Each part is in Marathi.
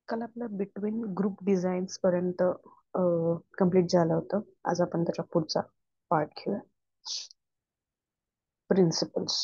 काल आपलं बिटवीन ग्रुप डिझाईन्स पर्यंत कम्प्लीट झालं होतं. आज आपण त्याच्या पुढचा पार्ट घेऊया. प्रिन्सिपल्स.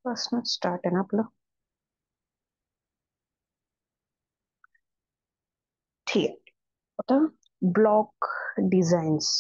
पासून स्टार्ट आहे ना आपलं. ठीक आहे. आता ब्लॉक डिझाईन्स.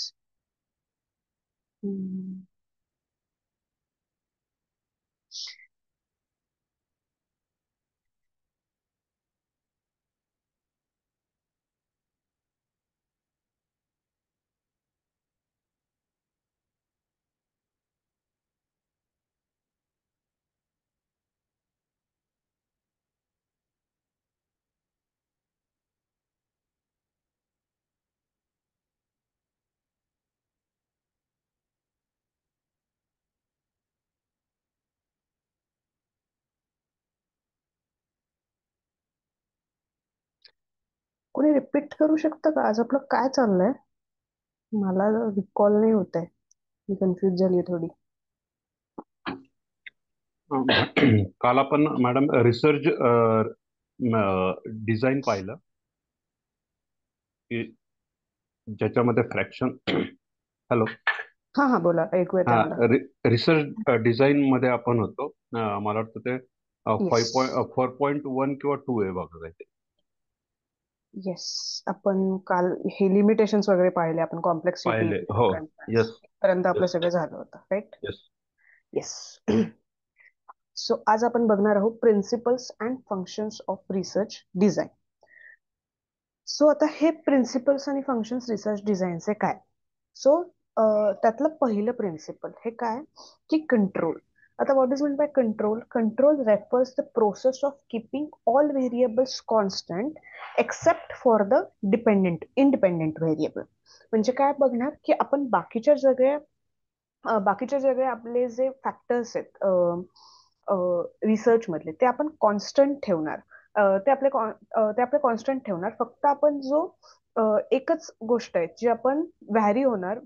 कोणी रिपीट करू शकतं का? आज आपलं काय चाललंय? मला रिकॉल नाही होत आहे. मी कन्फ्युज झाली थोडी. काल आपण मॅडम रिसर्च डिझाईन पाहिलं की ज्याच्यामध्ये फ्रॅक्शन हॅलो हा हा, बोला, ऐकू येते हा मला. रिसर्च डिझाईन मध्ये आपण होतो. मला वाटतं ते येस. 4.1 किंवा 2 आहे बघा काहीतरी. येस. आपण काल हे लिमिटेशन्स वगैरे पाहिले. आपण कॉम्प्लेक्सिटी पाहिले हो. येस. पर्यंत आपलं येस. सगळं झालं होतं, राईट? येस. येस. सो आज आपण बघणार आहोत principles and functions of research design. So आता हे प्रिन्सिपल्स आणि फंक्शन्स रिसर्च डिझाईनचे काय? सो त्यातलं पहिलं प्रिन्सिपल हे काय की कंट्रोल. आता what is mean by control? Control refers the process of keeping all variables constant except for the independent variable. म्हणजे काय बघणार की आपण बाकीच्या सगळे आपले जे फॅक्टर्स आहेत रिसर्च मधले, ते आपण कॉन्स्टंट ठेवणार. ते आपले कॉन्स्टंट ठेवणार. फक्त आपण जो एकच गोष्ट आहे जी आपण व्हॅरी होणार,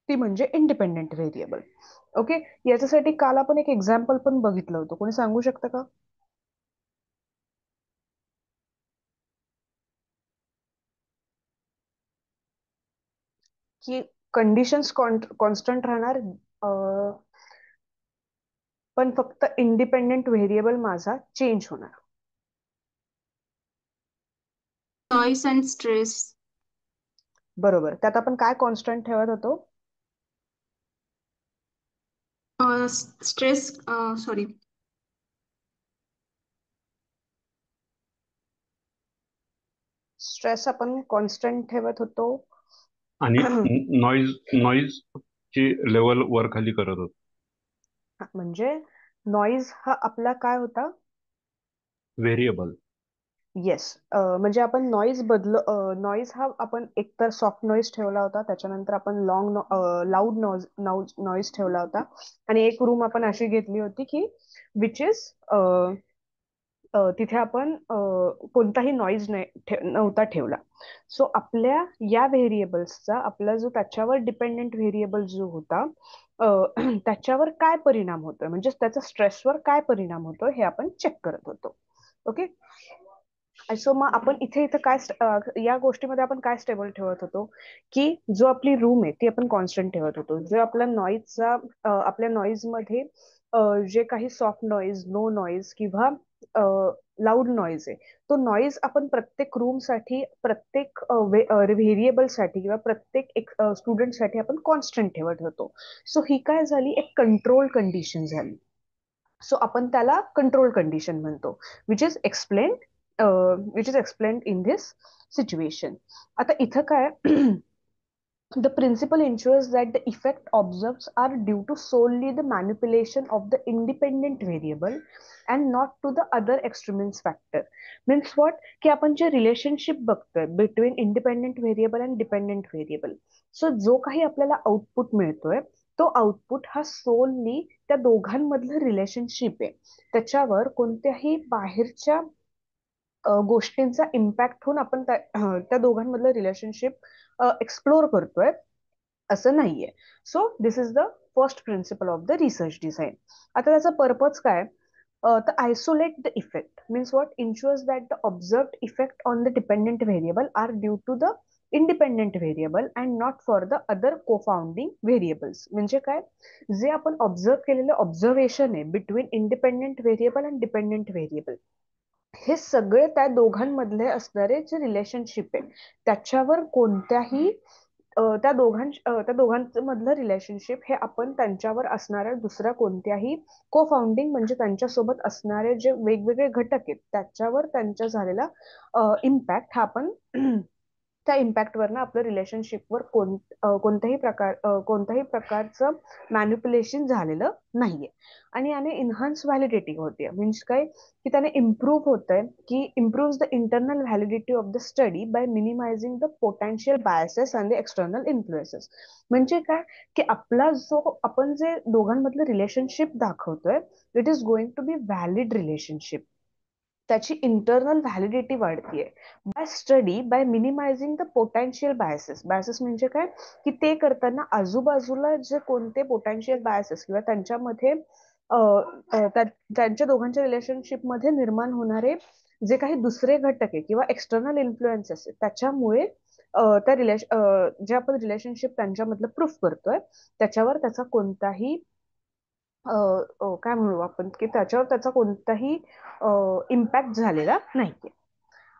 ती म्हणजे इंडिपेंडेंट व्हेरिएबल. ओके. याच्यासाठी काल आपण एक एक्झाम्पल पण बघितलं होतं. कोणी सांगू शकतं का की कंडिशन्स कॉन्स्टंट राहणार, पण फक्त इंडिपेंडेंट व्हेरिएबल माझा चेंज होणार? Noise and stress. बरोबर. त्यात आपण काय कॉन्स्टंट ठेवत होतो? स्ट्रेस. सॉरी. स्ट्रेस आपण कॉन्स्टंट ठेवत होतो. आणि नॉईज नॉईज ची लेवल वर खाली करत होतो. म्हणजे नॉइज हा आपला काय होता? व्हेरिएबल. येस. म्हणजे आपण नॉइज हा आपण एकतर सॉफ्ट नॉइज ठेवला होता, त्याच्यानंतर आपण लाऊड नॉइज ठेवला होता, आणि एक रूम आपण अशी घेतली होती की विच इज तिथे आपण कोणताही नॉईज नव्हता ठेवला. सो आपल्या या व्हेरिएबल्सचा आपला जो त्याच्यावर डिपेंडेंट व्हेरिएबल जो होता त्याच्यावर काय परिणाम होतोय, म्हणजे त्याचा स्ट्रेसवर काय परिणाम होतोय हे आपण चेक करत होतो. ओके. सो मग आपण इथे इथे काय या गोष्टीमध्ये आपण काय स्टेबल ठेवत होतो, की जो आपली रूम आहे ती आपण कॉन्स्टंट ठेवत होतो. जो आपल्या नॉईजचा आपल्या नॉईज मध्ये जे काही सॉफ्ट नॉईज, नो नॉईज किंवा लाऊड नॉईज आहे, तो नॉईज आपण प्रत्येक रूम साठी, प्रत्येक व्हेरिएबल साठी किंवा प्रत्येक स्टुडंटसाठी आपण कॉन्स्टंट ठेवत होतो. सो ही काय झाली, एक कंट्रोल कंडिशन झाली. सो आपण त्याला कंट्रोल कंडिशन म्हणतो, which is explain in this situation. आता इथं काय the principle ensures that the effect observed are due to solely the manipulation of the independent variable and not to the other extraneous factor. Means what, की आपण जे रिलेशनशिप बघतोय between independent variable and dependent variable, so जो काही आपल्याला आउटपुट मिळतोय तो आउटपुट हा सोलली त्या दोघांमधलं रिलेशनशिप आहे, त्याच्यावर कोणत्याही बाहेरच्या गोष्टींचा इम्पॅक्ट होऊन आपण त्या दोघांमधलं रिलेशनशिप एक्सप्लोर करतोय असं नाहीये. So this is the first principle of the research design. आता त्याचा पर्पज काय, तर isolate the effect means what, ensures that the observed effect on the dependent variable are due to the independent variable and not for the other confounding variables. म्हणजे काय, जे आपण ऑब्झर्व केलेलं ऑब्झर्वेशन आहे between independent variable and dependent variable, हे सगळे त्या दोघांमधले असणारे जे रिलेशनशिप आहे त्याच्यावर कोणत्याही त्या दोघांचं मधलं रिलेशनशिप हे आपण त्यांच्यावर असणाऱ्या दुसऱ्या कोणत्याही को फाउंडिंग म्हणजे त्यांच्यासोबत असणारे जे वेगवेगळे घटक आहेत त्याच्यावर त्यांच्या झालेला इम्पॅक्ट हा आपण त्या इम्पॅक्टवरनं आपलं रिलेशनशिपवर कोणत्याही प्रकारचं मॅन्युप्युलेशन झालेलं नाहीये. आणि याने इन्हान्स व्हॅलिडिटी होते, मीन्स काय, की त्याने इम्प्रूव्ह होतंय, की improve the internal validity of the study by minimising the potential biases and the external influences. म्हणजे काय, की आपला जो आपण जे दोघांमधलं रिलेशनशिप दाखवतोय it is going to be valid relationship, त्याची इंटरनल व्हॅलिडिटी वाढतीये by study by minimising the potential biases. Biases म्हणजे काय, की ते करताना आजूबाजूला जे कोणते पोटेन्शियल बायसेस किंवा त्यांच्यामध्ये त्यांच्या दोघांच्या रिलेशनशिप मध्ये निर्माण होणारे जे काही दुसरे घटक आहे किंवा एक्सटर्नल इन्फ्लुएन्सेस आहे त्याच्यामुळे जे आपण रिलेशनशिप त्यांच्यामधलं प्रूफ करतोय त्याच्यावर त्याचा कोणताही काय म्हणू आपण, की त्याच्यावर त्याचा कोणताही इम्पॅक्ट झालेला नाहीये.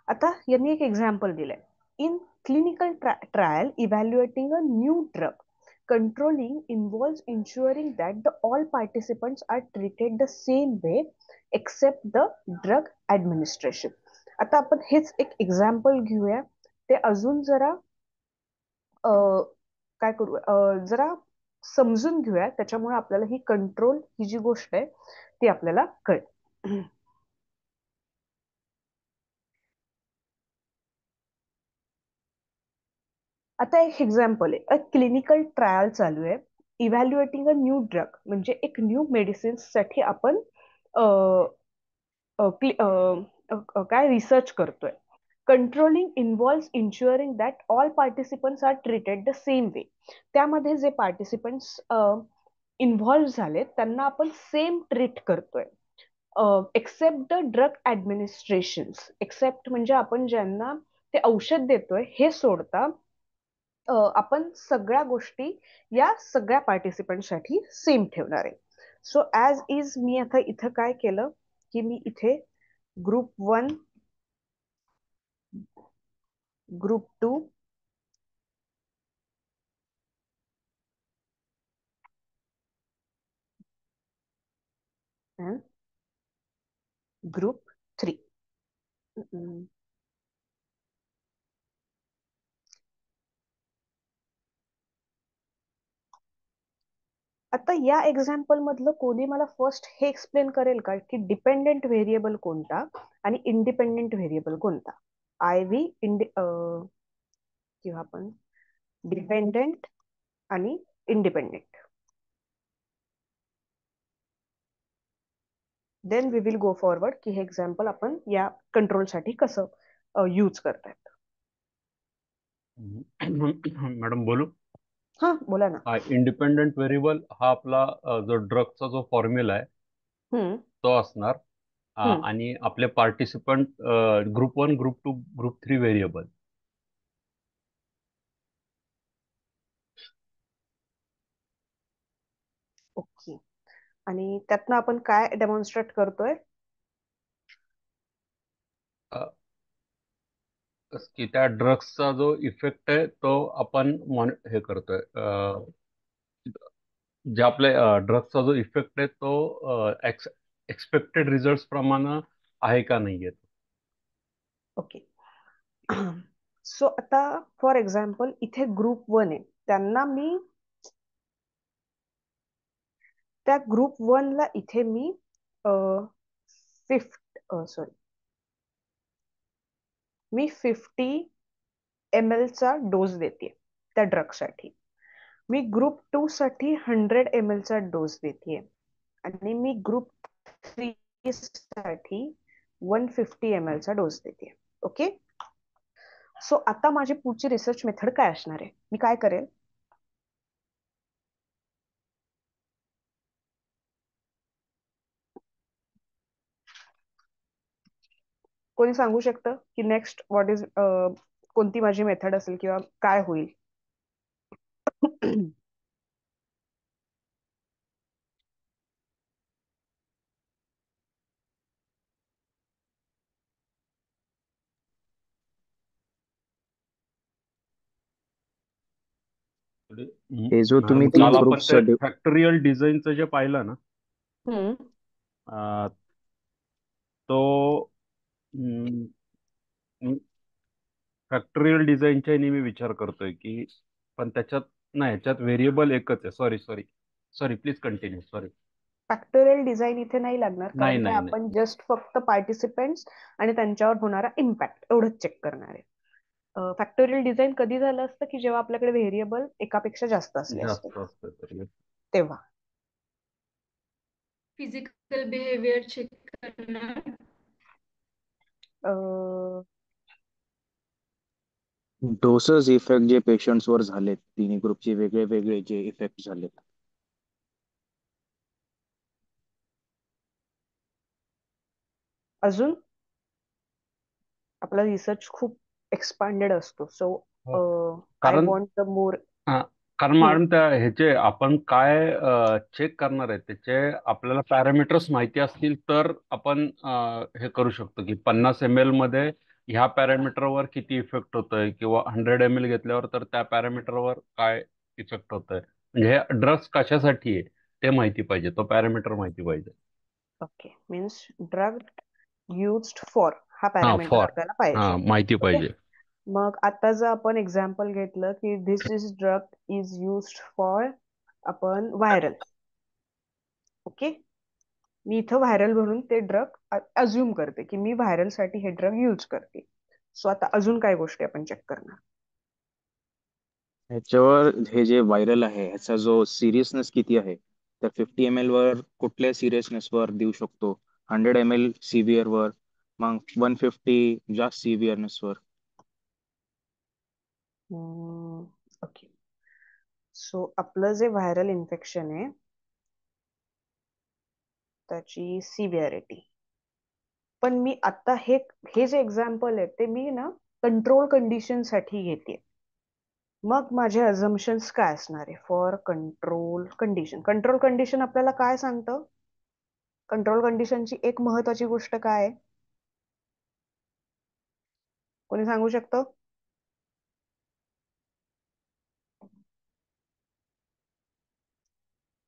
आता यांनी एक एक्झाम्पल दिलंय, in clinical trial evaluating a new drug controlling involves ensuring that all participants are treated the same way except the drug administration. आता आपण हेच एक एक्झाम्पल घेऊया, ते अजून जरा काय करू, जरा समजून घेऊया, त्याच्यामुळे आपल्याला ही कंट्रोल ही जी गोष्ट आहे ती आपल्याला कळेल. आता एक एक्झाम्पल आहे, क्लिनिकल ट्रायल चालू आहे, इव्हॅल्युएटिंग अ न्यू ड्रग म्हणजे एक न्यू मेडिसिन साठी आपण काय रिसर्च करतोय. Controlling involves ensuring that all participants are treated the same way. त्यामध्ये जे पार्टिसिपंट्स इन्व्हॉल्व्ह झाले त्यांना आपण सेम ट्रीट करतोय, except the drug administration. Except म्हणजे आपण ज्यांना ते औषध देतोय हे सोडता आपण सगळ्या गोष्टी या सगळ्या पार्टिसिपंटसाठी सेम ठेवणार आहे. सो ऍज इज मी आता इथं काय केलं, की मी इथे ग्रुप 1, ग्रुप 2 and ग्रुप 3. आता या एक्झाम्पल मधलं कोणी मला फर्स्ट हे एक्सप्लेन करेल का, की डिपेंडेंट व्हेरिएबल कोणता आणि इंडिपेंडेंट व्हेरिएबल कोणता. आय व्ही किंवा आपण डिपेंडेंट आणि independent. Then we will go forward की हे एक्झाम्पल आपण या कंट्रोलसाठी कसं यूज करतायत. मॅडम बोलू. हा बोला ना. इंडिपेंडंट व्हेरिएबल हा आपला जो ड्रगचा जो फॉर्म्युला आहे हम्म तो असणार. हम्म आणि आपले participant group 1, group 2, group 3 variable. Okay. आणि त्यातनं आपण काय डेमॉन्स्ट्रेट करतोय? की त्या ड्रग्सचा जो इफेक्ट आहे तो आपण हे करतोय. जे आपले ड्रग्सचा जो इफेक्ट आहे तो एक्सपेक्टेड रिझल्ट प्रमाणे आहे का नाहीये. ओके. सो आता फॉर एक्झाम्पल इथे ग्रुप 1 आहे, त्यांना मी त्या ग्रुप 1 ला इथे मी 50 ml चा डोस देते त्या ड्रगसाठी. मी ग्रुप 2 साठी 100 ml चा डोस देते आणि मी ग्रुप 3 साठी 150 ml चा डोस देते. ओके. सो आता माझी पुढची रिसर्च मेथड काय असणार आहे? मी काय करेल? कोणी सांगू शकतं की नेक्स्ट व्हॉट इज कोणती माझी मेथड असेल किंवा काय होईल? हे जो तुम्ही मॅडम तीन काल आपण ग्रुप्स ते फॅक्टरियल डिझाईनचं जे पाहिलं ना हम्म तो फॅक्टरियल डिझाईनच्या मी विचार करतोय की पण त्याच्यात नाही, ह्याच्यात व्हेरिएबल एकच आहे. Sorry sorry sorry please continue. Sorry. Factorial design इथे नाही लागणार, नाही कारण काय नाही नाही. आपण जस्ट फक्त पार्टिसिपेंट्स आणि त्यांच्यावर होणारा इम्पॅक्ट एवढंच चेक करणार आहे. फॅक्टोरियल डिझाईन कधी झालं असतं की जेव्हा आपल्याकडे व्हेरिएबल एकापेक्षा जास्त असले असते जास्त असतं तरी. तेव्हा. फिजिकल बिहेवियर चेक करणार. डोसेस इफेक्ट जे पेशंट्स वर झालेत, तिन्ही ग्रुपचे वेगळे वेगळे जे इफेक्ट झालेत. अजून आपला रिसर्च खूप एक्सपांडेड असतो. सो हो. आय कारण वॉन्ट द मोर. हा, कारण मॅडम त्या ह्याचे आपण काय चेक करणार आहे त्याचे आपल्याला पॅरामीटर्स माहिती असतील तर आपण हे करू शकतो की 50 ml मध्ये ह्या पॅरामीटरवर किती इफेक्ट होतोय किंवा 100 ml घेतल्यावर तर त्या पॅरामीटरवर काय इफेक्ट होतोय. म्हणजे हे ड्रग्स कशासाठी आहे ते माहिती पाहिजे, तो पॅरामीटर माहिती पाहिजे. Okay. Means drug used for हा हा पॅरामीटर फॉर. आपल्याला हा पाहिजे. माहिती ओके. पाहिजे. मग आता जर आपण एक्झाम्पल घेतलं की this is drug is used for आपण व्हायरल. ओके. मी इथं व्हायरल म्हणून ते ड्रग अज्युम करते की मी व्हायरल साठी हे ड्रग यूज करते. सो आता अजून काय गोष्टी आपण चेक करणार? ह्याच्यावर हे जे व्हायरल आहे ह्याचा जो सिरियसनेस किती आहे, तर 50 ml वर कुठल्या सिरियसनेस वर देऊ शकतो, 100 ml सिव्हिअर वर, मग 150 जास्त सिव्हिअरनेस वर. ओके. सो आपलं जे व्हायरल इन्फेक्शन आहे त्याची सिव्हिअरिटी. पण मी आता हे हे जे एक्झाम्पल आहे ते मी ना कंट्रोल कंडिशन साठी घेते. मग माझे अझम्पशन्स काय असणार आहे for control condition? Control condition आपल्याला काय सांगतं? कंट्रोल कंडिशनची एक महत्वाची गोष्ट काय आहे? कोणी सांगू शकतं?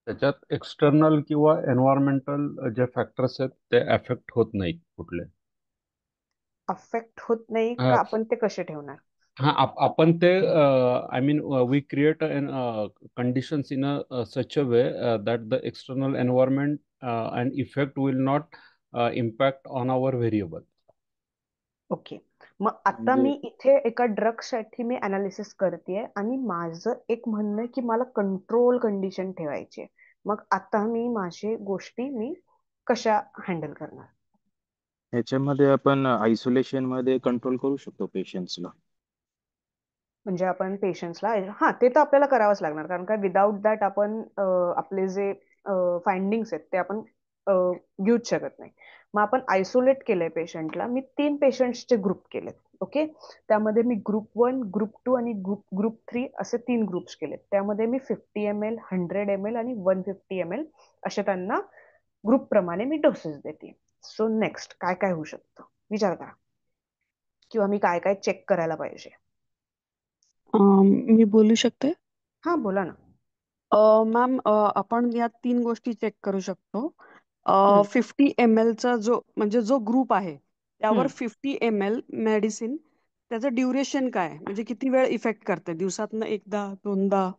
त्याच्यात एक्सटर्नल किंवा एन्व्हायरमेंटल जे फॅक्टर्स आहेत ते अफेक्ट होत नाहीत कुठले. अफेक्ट होत नाही का? आपण ते कसे ठेवणार? हा आपण ते I mean we create conditions in a such a way that the external environment and effect will not impact on our variable. Okay. मग आता म्हणजे मी इथे एका ड्रग साठी मी अनालिसिस करतेय आणि माझं एक म्हणणं आहे की मला कंट्रोल कंडिशन ठेवायची आहे. मग आता मी माझी गोष्टी मी कशा हँडल करणार? ह्याच्यामध्ये आपण आयसोलेशन मध्ये कंट्रोल करू शकतो पेशंट्सला. म्हणजे आपण पेशंट्सला, हा ते तर आपल्याला करावंच लागणार, कारण काय विदाऊट दॅट आपण आपले जे फाइंडिंग्स आहेत ते आपण घेऊच शकत नाही. मग आपण आयसोलेट केलंय पेशंटला. मी 3 पेशंट्सचे ग्रुप केलेत. ओके, त्यामध्ये मी ग्रुप 1, ग्रुप 2 आणि ग्रुप 3 असे 3 ग्रुप्स केलेत. त्यामध्ये मी 50 ml, 100 ml आणि 150 ml असे त्यांना ग्रुप प्रमाणे मी डोसेस देते. सो नेक्स्ट काय काय होऊ शकतं विचार करा, किंवा मी काय काय चेक करायला पाहिजे? मी बोलू शकते? हा बोला ना. मॅम, आपण या 3 गोष्टी चेक करू शकतो. हम्म, 50 ml चा जो ग्रुप आहे त्यावर हम्म. 50 ml मेडिसिन, त्याचं ड्युरेशन काय आहे, म्हणजे किती वेळ इफेक्ट करते, दिवसातनं एकदा, दोनदा,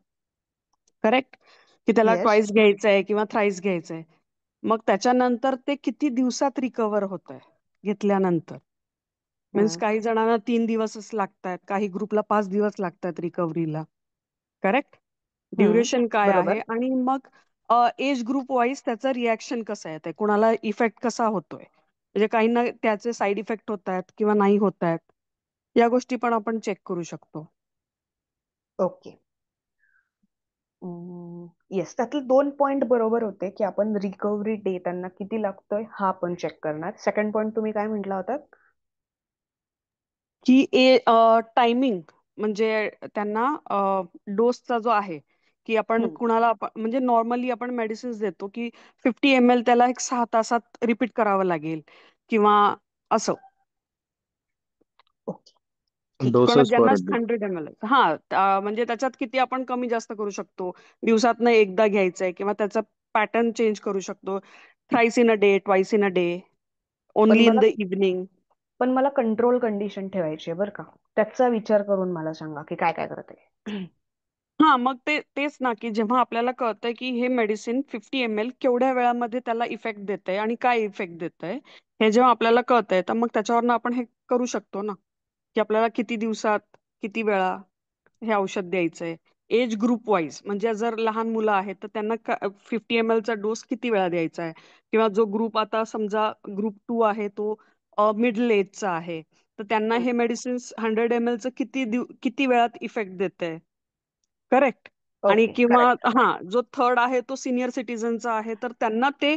करेक्ट? की त्याला येस. ट्वाइस घ्यायचंय किंवा थ्राईस घ्यायचंय. मग त्याच्यानंतर ते किती दिवसात रिकवर होत आहे घेतल्यानंतर. मीन्स हम्म, काही जणांना 3 दिवसच लागतात, काही ग्रुपला 5 दिवस लागतात रिकव्हरीला, करेक्ट? हम्म. ड्युरेशन काय आहे, बरोबर. आणि मग एज ग्रुप वाईज त्याचं रिॲक्शन कसं आहे, कुणाला इफेक्ट कसा होतोय, म्हणजे काहींना त्याचे साईड इफेक्ट होत आहेत किंवा नाही होत आहेत, या गोष्टी पण आपण चेक करू शकतो. ओके. येस, त्यातले 2 पॉइंट बरोबर होते, की आपण रिकव्हरी डे त्यांना किती लागतोय हा आपण चेक करणार. सेकंड पॉइंट तुम्ही काय म्हटला होतात? की टायमिंग, म्हणजे त्यांना डोसचा जो आहे, की आपण हम्म, कुणाला म्हणजे नॉर्मली आपण मेडिसिन्स देतो की 50 ml त्याला एक 6 तासात रिपीट करावं लागेल किंवा असं. ओके, ठीक आहे. कोणा डोसेस ज्यांना पर डे. 100 ml, हा, म्हणजे त्याच्यात किती आपण कमी जास्त करू शकतो, दिवसातनं एकदा घ्यायचंय किंवा त्याचा पॅटर्न चेंज करू शकतो, thrice in a day, twice in a day, पण ओनली इन मला द इव्हनिंग. पण मला कंट्रोल कंडिशन ठेवायची आहे बरं का. त्याचा विचार करून मला सांगा की काय काय करते. हा, मग तेच ना, की जेव्हा आपल्याला कळतंय की हे मेडिसिन 50 ml केवढ्या वेळामध्ये त्याला इफेक्ट देतंय आणि काय इफेक्ट देतंय, हे जेव्हा आपल्याला कळतंय, तर मग त्याच्यावरनं आपण हे करू शकतो ना, की आपल्याला किती दिवसात, किती वेळा हे औषध द्यायचंय. एज ग्रुप वाईज, म्हणजे जर लहान मुलं आहेत तर त्यांना 50 ml चा डोस किती वेळा द्यायचा आहे, किंवा जो ग्रुप आता समजा ग्रुप 2 आहे तो मिडल एजचा आहे, तर त्यांना हे मेडिसिन 100 ml चं किती वेळात इफेक्ट देतंय, करेक्ट? आणि ओके, किंवा करेक्ट. हा, जो थर्ड आहे तो सिनियर सिटीजनचा आहे, तर त्यांना ते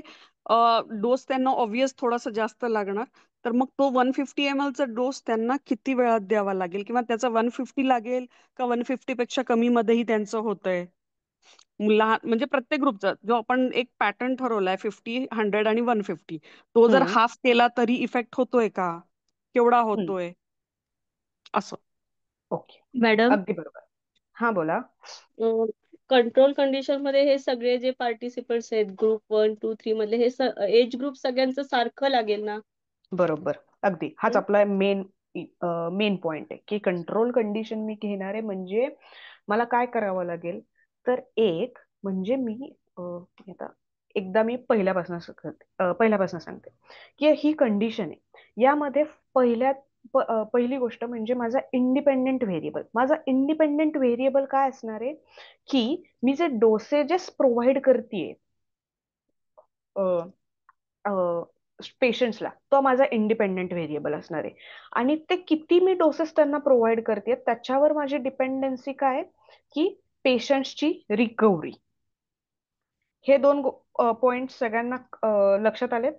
डोस त्यांना ऑब्वियस थोडासा जास्त लागणार. तर मग तो 150 ml चा डोस त्यांना किती वेळात द्यावा लागेल, किंवा त्याचा 150 लागेल का 150 पेक्षा कमी मध्येही त्यांचं होतंय. लहान म्हणजे प्रत्येक ग्रुपचा जो आपण एक पॅटर्न ठरवलाय, 50, 100 आणि 150, तो जर हम्म, हाफ केला तरी इफेक्ट होतोय का, केवढा हम्म. होतोय, असं. ओके, मॅडम, अगदी बरोबर. हा बोला. कंट्रोल कंडिशन मध्ये हे सगळे जे पार्टिसिपंट्स आहेत ग्रुप 1, 2, 3 मधले, हे एज ग्रुप सगळ्यांचं सारखं लागेल ना? बरोबर, अगदी हाच हं? आपला मेन पॉइंट आहे, की कंट्रोल कंडिशन मी घेणार आहे. म्हणजे मला काय करावं लागेल, तर एक म्हणजे मी आता एकदा मी पहिल्यापासून सांगते की ही कंडिशन आहे. यामध्ये पहिली गोष्ट म्हणजे माझा इंडिपेंडेंट व्हेरिएबल काय असणार आहे, की मी जे डोसेजेस प्रोव्हाइड करतेय पेशंट्सला, तो माझा इंडिपेंडेंट व्हेरिएबल असणार आहे. आणि ते किती मी डोसेस त्यांना प्रोव्हाइड करते त्याच्यावर माझी डिपेंडन्सी काय आहे, की पेशंट्सची रिकव्हरी. हे 2 पॉइंट सगळ्यांना लक्षात आलेत?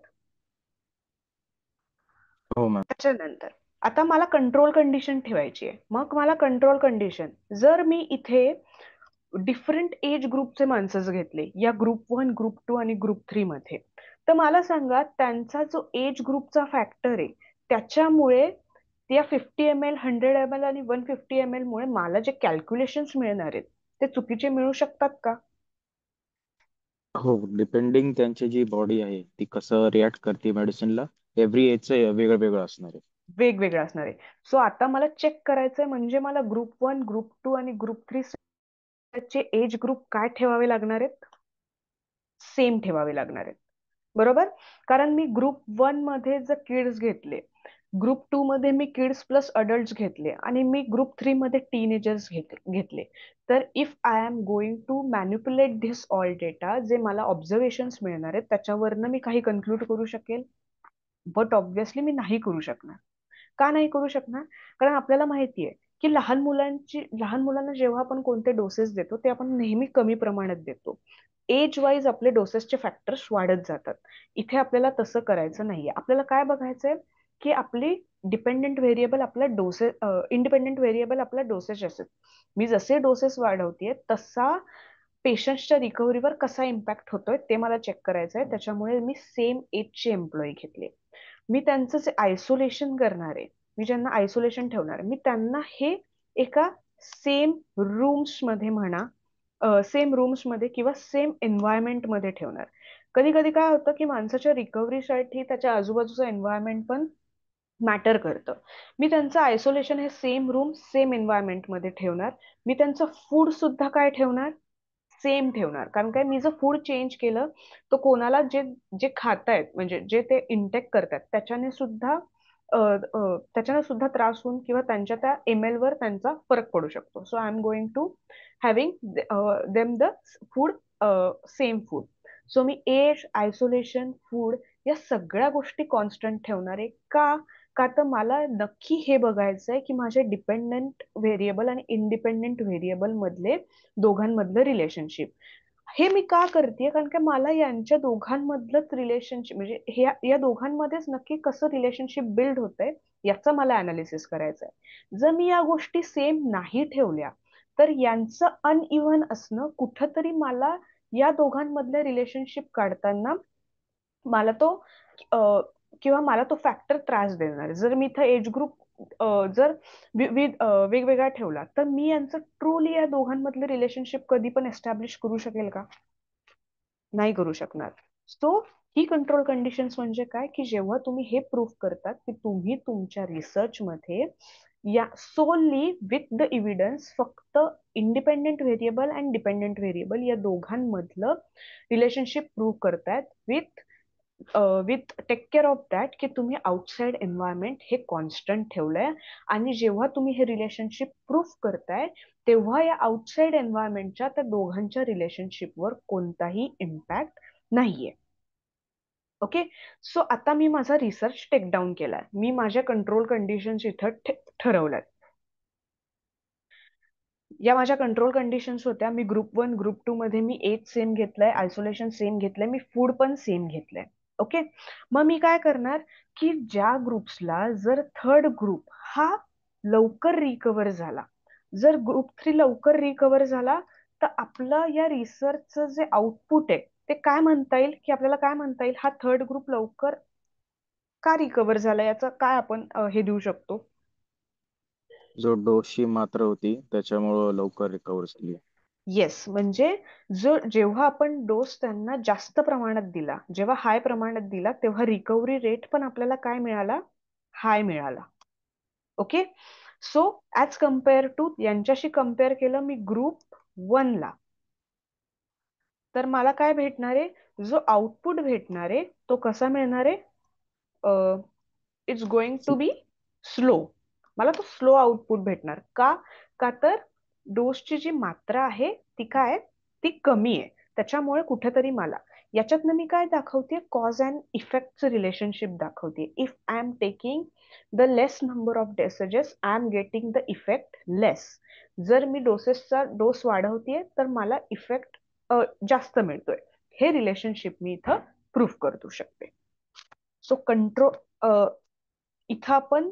हो मॅम. त्याच्यानंतर आता मला कंट्रोल कंडिशन ठेवायची आहे. मग मला कंट्रोल कंडिशन, जर मी इथे डिफरंट एज ग्रुपचे माणसं घेतले या ग्रुप 1, ग्रुप 2 आणि ग्रुप 3 मध्ये, तर मला सांगा त्यांचा जो एज ग्रुपचा फॅक्टर आहे त्याच्यामुळे त्या 50 ml, 100 ml आणि 150 ml मुळे मला जे कॅल्क्युलेशन्स मिळणार आहेत ते चुकीचे मिळू शकतात का? हो, डिपेंडिंग त्यांची जी बॉडी आहे ती कसं रिॲक्ट करते मेडिसिनला, एव्हरी एजचं वेगळं वेगळं असणार आहे. वेगवेगळं असणार आहे. सो आता मला चेक करायचंय, म्हणजे मला ग्रुप 1, ग्रुप 2 आणि ग्रुप 3 चे एज ग्रुप काय ठेवावे लागणार आहेत? सेम ठेवावे लागणार आहेत, बरोबर? कारण मी ग्रुप 1 मध्ये जर किड्स घेतले, ग्रुप 2 मध्ये मी किड्स प्लस अडल्ट घेतले आणि मी ग्रुप 3 मध्ये टीनेजर्स घेतले. तर if I am going to manipulate this all data, जे मला ऑब्झर्वेशन्स मिळणार आहेत त्याच्यावरनं मी काही कन्क्लूड करू शकेल? बट ऑब्व्हियसली मी नाही करू शकणार. का नाही करू शकणार? कारण आपल्याला माहितीये की लहान मुलांना जेव्हा आपण कोणते डोसेस देतो ते आपण नेहमी कमी प्रमाणात देतो. एज वाईज आपले डोसेसचे फॅक्टर्स वाढत जातात. इथे आपल्याला तसं करायचं नाहीये. आपल्याला काय बघायचंय की आपली डिपेंडेंट व्हेरिएबल आपला डोसेस इंडिपेंडेंट व्हेरिएबल आपला डोसेस असेल. मी जसे डोसेस वाढवतेय तसा पेशंटच्या रिकव्हरीवर कसा इम्पॅक्ट होतोय ते मला चेक करायचं आहे. त्याच्यामुळे मी सेम एजचे एम्प्लॉई घेतले. मी त्यांचं जे आयसोलेशन करणार आहे, मी ज्यांना आयसोलेशन ठेवणार आहे, मी त्यांना हे एका सेम रूम्स मध्ये म्हणा, सेम रूम्स मध्ये किंवा सेम एन्व्हायरमेंट मध्ये ठेवणार. कधी कधी काय होतं की माणसाच्या रिकव्हरीसाठी त्याच्या आजूबाजूचं एन्व्हायरमेंट पण मॅटर करतं. मी त्यांचं आयसोलेशन हे सेम रूम सेम एन्व्हायरमेंट मध्ये ठेवणार. मी त्यांचं फूड सुद्धा काय ठेवणार? सेम ठेवणार. कारण काय, मी जर फूड चेंज केलं तर कोणाला जे जे खातायत म्हणजे जे ते इंटेक करतात त्याच्याने सुद्धा त्रास होऊन किंवा त्यांच्या त्या एमएल वर त्यांचा फरक पडू शकतो. So I am going to having them the food same food. So मी एज, आयसोलेशन, फूड या सगळ्या गोष्टी कॉन्स्टंट ठेवणार आहे. का तर मला नक्की हे बघायचंय की माझे डिपेंडंट व्हेरिएबल आणि इंडिपेंडेंट व्हेरिएबल मधले दोघांमधलं रिलेशनशिप. हे मी का करते? कारण की मला यांच्या दोघांमधलंच रिलेशनशिप म्हणजे या दोघांमध्येच नक्की कसं रिलेशनशिप बिल्ड होतंय याचं मला अनालिसिस करायचं आहे. जर मी या गोष्टी सेम नाही ठेवल्या तर यांचं अनइव्हन असणं कुठंतरी मला या दोघांमधलं रिलेशनशिप काढताना मला तो किंवा मला तो फॅक्टर त्रास देणार. जर मी इथं एज ग्रुप जर वेगवेगळा ठेवला तर मी यांचं ट्रूली या दोघांमधलं रिलेशनशिप कधी पण एस्टॅब्लिश करू शकेल का? नाही करू शकणार. सो ही कंट्रोल कंडिशन्स म्हणजे काय की जेव्हा तुम्ही हे प्रूव्ह करतात की तुम्ही तुमच्या रिसर्च मध्ये या सोनली विथ द इव्हिडन्स फक्त independent variable and dependent variable या दोघांमधलं रिलेशनशिप प्रूव्ह करतायत with take care of that की तुम्ही आउटसाइड एन्व्हायरमेंट हे कॉन्स्टंट ठेवलंय. आणि जेव्हा तुम्ही हे रिलेशनशिप प्रूफ करताय तेव्हा या आउटसाइड एन्व्हायरमेंटच्या त्या दोघांच्या रिलेशनशिपवर कोणताही इम्पॅक्ट नाहीये. ओके. सो आता मी माझा रिसर्च टेक डाऊन केलाय. मी माझ्या कंट्रोल कंडिशन्स इथं ठरवल्यात. या माझ्या कंट्रोल कंडिशन्स होत्या. मी ग्रुप 1 ग्रुप 2 मध्ये मी एज सेम घेतलंय, आयसोलेशन सेम घेतलंय, मी फूड पण सेम घेतलंय. ओके. मग मी काय करणार की ज्या ग्रुप्सला जर थर्ड ग्रुप हा लवकर रिकवर झाला, जर ग्रुप 3 लवकर रिकवर झाला तर आपलं या रिसर्चचं जे आउटपुट आहे ते काय म्हणता येईल की आपल्याला काय म्हणता येईल, हा थर्ड ग्रुप लवकर का रिकवर झाला याचा काय आपण हे देऊ शकतो? जो डोसची मात्रा होती त्याच्यामुळं लवकर रिकवर झाली. येस. म्हणजे जेव्हा आपण डोस त्यांना जास्त प्रमाणात दिला, जेव्हा हाय प्रमाणात दिला तेव्हा रिकव्हरी रेट पण आपल्याला काय मिळाला? हाय मिळाला. Okay. So as compare to यांच्याशी कम्पेअर केलं मी ग्रुप 1 ला, तर मला काय भेटणार आहे? जो आउटपुट भेटणार आहे तो कसा मिळणार आहे? It's going to be slow. मला तो स्लो आउटपुट भेटणार. का तर डोसची जी मात्रा आहे ती काय, ती कमी आहे. त्याच्यामुळे कुठेतरी मला याच्यातनं मी काय दाखवते? कॉज अँड इफेक्टचं रिलेशनशिप दाखवते. If I am taking the less number of dosages I am getting the effect less. जर मी डोसेसचा डोस वाढवतेय तर मला इफेक्ट जास्त मिळतोय. हे रिलेशनशिप मी इथं प्रूफ करू शकते. सो कंट्रोल इथं आपण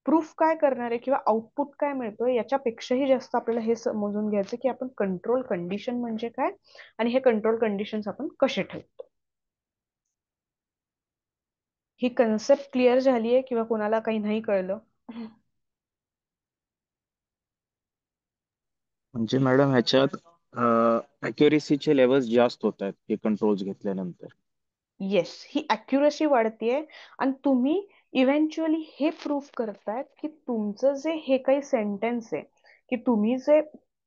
प्रूफ काय करणार आहे किंवा आउटपुट काय मिळतोय याच्यापेक्षाही जास्त आपल्याला हे समजून घ्यायचं की आपण कंट्रोल कंडिशन म्हणजे काय आणि हे कंट्रोल कंडिशन्स आपण कसे ठेवतो. ही कन्सेप्ट क्लिअर झाली आहे किंवा कोणाला काही नाही कळलं? म्हणजे मॅडम ह्याच्यात अॅक्युरेसीचे लेवल्स जास्त होत आहेत हे कंट्रोल्स घेतल्यानंतर. येस. ही अॅक्युरसी वाढतीये आणि तुम्ही इव्हेंच्युअली हे प्रूफ करतायत की तुमचं जे हे काही सेंटेन्स आहे की तुम्ही जे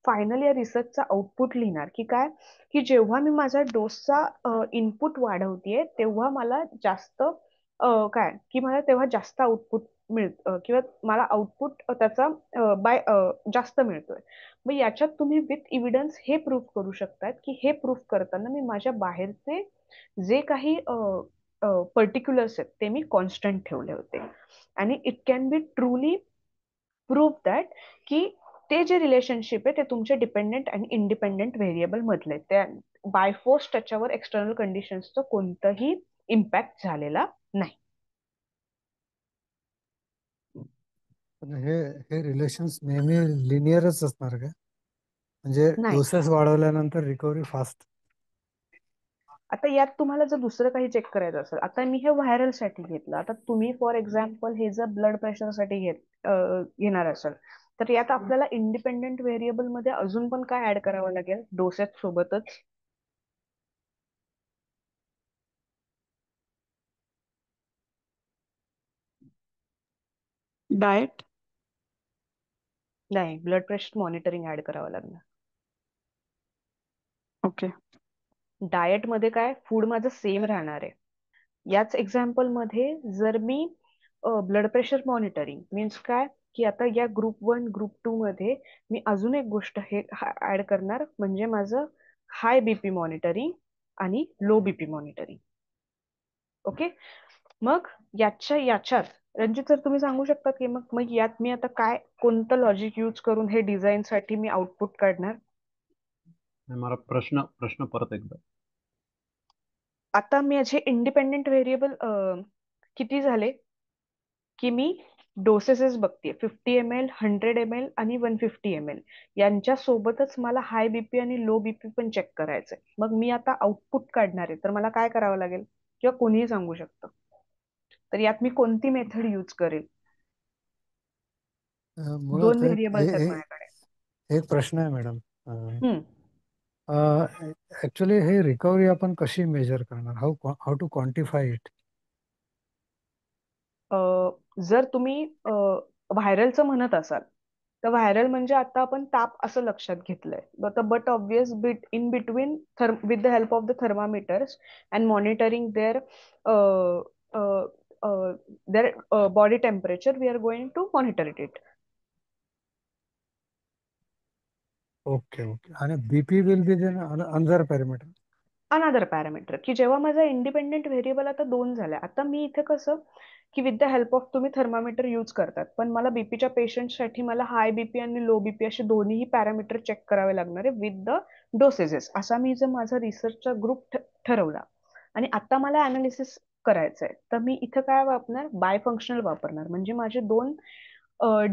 फायनल या रिसर्चचा आउटपुट लिहिणार की काय, की जेव्हा मी माझा डोसचा इनपुट वाढवतेय तेव्हा मला जास्त काय की मला तेव्हा जास्त आउटपुट किंवा मला आउटपुट त्याचा जास्त मिळतोय. मग याच्यात तुम्ही विथ इव्हिडन्स हे प्रूफ करू शकतात की हे प्रूफ करताना मी माझ्या बाहेरचे जे काही पर्टिक्युलर्स आहेत ते मी कॉन्स्टंट ठेवले होते. आणि it can be truly prove that की ते जे रिलेशनशिप आहे ते तुमचे डिपेंडेंट आणि इंडिपेंडेंट व्हेरिएबल मधले, त्या बाय फोर्स त्याच्यावर एक्सटर्नल कंडिशन्सचं कोणतंही इम्पॅक्ट झालेला नाही. पण हे हे रिलेशन्स नेहमी लिनियरच असणार का? म्हणजे नाही. डोसेस वाढवल्यानंतर रिकव्हरी फास्ट? आता यात तुम्हाला जर दुसरं काही चेक करायचं असेल, आता मी हे व्हायरल साठी घेतलं, आता तुम्ही फॉर एक्झाम्पल हे जर ब्लड प्रेशर साठी घेणार असाल तर यात आपल्याला इंडिपेंडेंट व्हेरिएबल मध्ये अजून पण काय ऍड करावं लागेल डोसेस सोबतच? डाएट. नाही, ब्लड प्रेशर मॉनिटरिंग ऍड करावं लागणार. ओके. डाएट मध्ये काय, फूड माझं सेम राहणार आहे. याच एक्झाम्पल मध्ये जर मी ब्लड प्रेशर मॉनिटरिंग मीन्स काय की आता या ग्रुप 1 ग्रुप 2 मध्ये मी अजून एक गोष्ट हे ऍड करणार, म्हणजे माझं हाय बीपी मॉनिटरिंग आणि लो बीपी मॉनिटरिंग. ओके. मग याच्यात रणजित सर तुम्ही सांगू शकता की मग मग यात मी आता काय कोणतं लॉजिक यूज करून हे डिझाईन साठी मी आउटपुट काढणार? मला प्रश्न परत एकदा. आता माझे इंडिपेंडेंट व्हेरिएबल किती झाले की मी डोसेसेस बघते 50 ml 100 ml आणि 150 ml यांच्या सोबतच मला हाय बीपी आणि लो बीपी पण चेक करायचंय. मग मी आता आउटपुट काढणार आहे तर मला काय करावं लागेल किंवा कोणीही सांगू शकतं, तर यात मी कोणती मेथड यूज करेल? मुळात 2 व्हेरिएबल्स आहेत माझ्याकडे. एक प्रश्न आहे मॅडम. हम्म. ऍक्च्युली हे रिकव्हरी आपण कशी मेजर करणार? How to quantify it? जर तुम्ही व्हायरलचं म्हणत असाल तर व्हायरल म्हणजे आता आपण ताप असं लक्षात घेतलंय, but obvious bit in between with the help of the thermometers and monitoring their body temperature we are going to monitor it. Okay okay. आणि BP will be then another parameter? Another parameter, की जेव्हा माझा इंडिपेंडेंट व्हेरिएबल आता 2 झाल्या, आता मी इथे कसं की विथ द हेल्प ऑफ तुम्ही थर्मामीटर यूज करतात, पण मला बीपीच्या पेशंटसाठी मला हाय बीपी आणि लो बीपी असे दोन्ही पॅरामीटर चेक करावे लागणार आहे विथ द डोसेजेस. असा मी जर माझा रिसर्चचा ग्रुप ठरवला आणि आता मला अनालिसिस करायचंय तर मी इथं काय वापरणार, बाय फंक्शनल वापरणार. म्हणजे माझे 2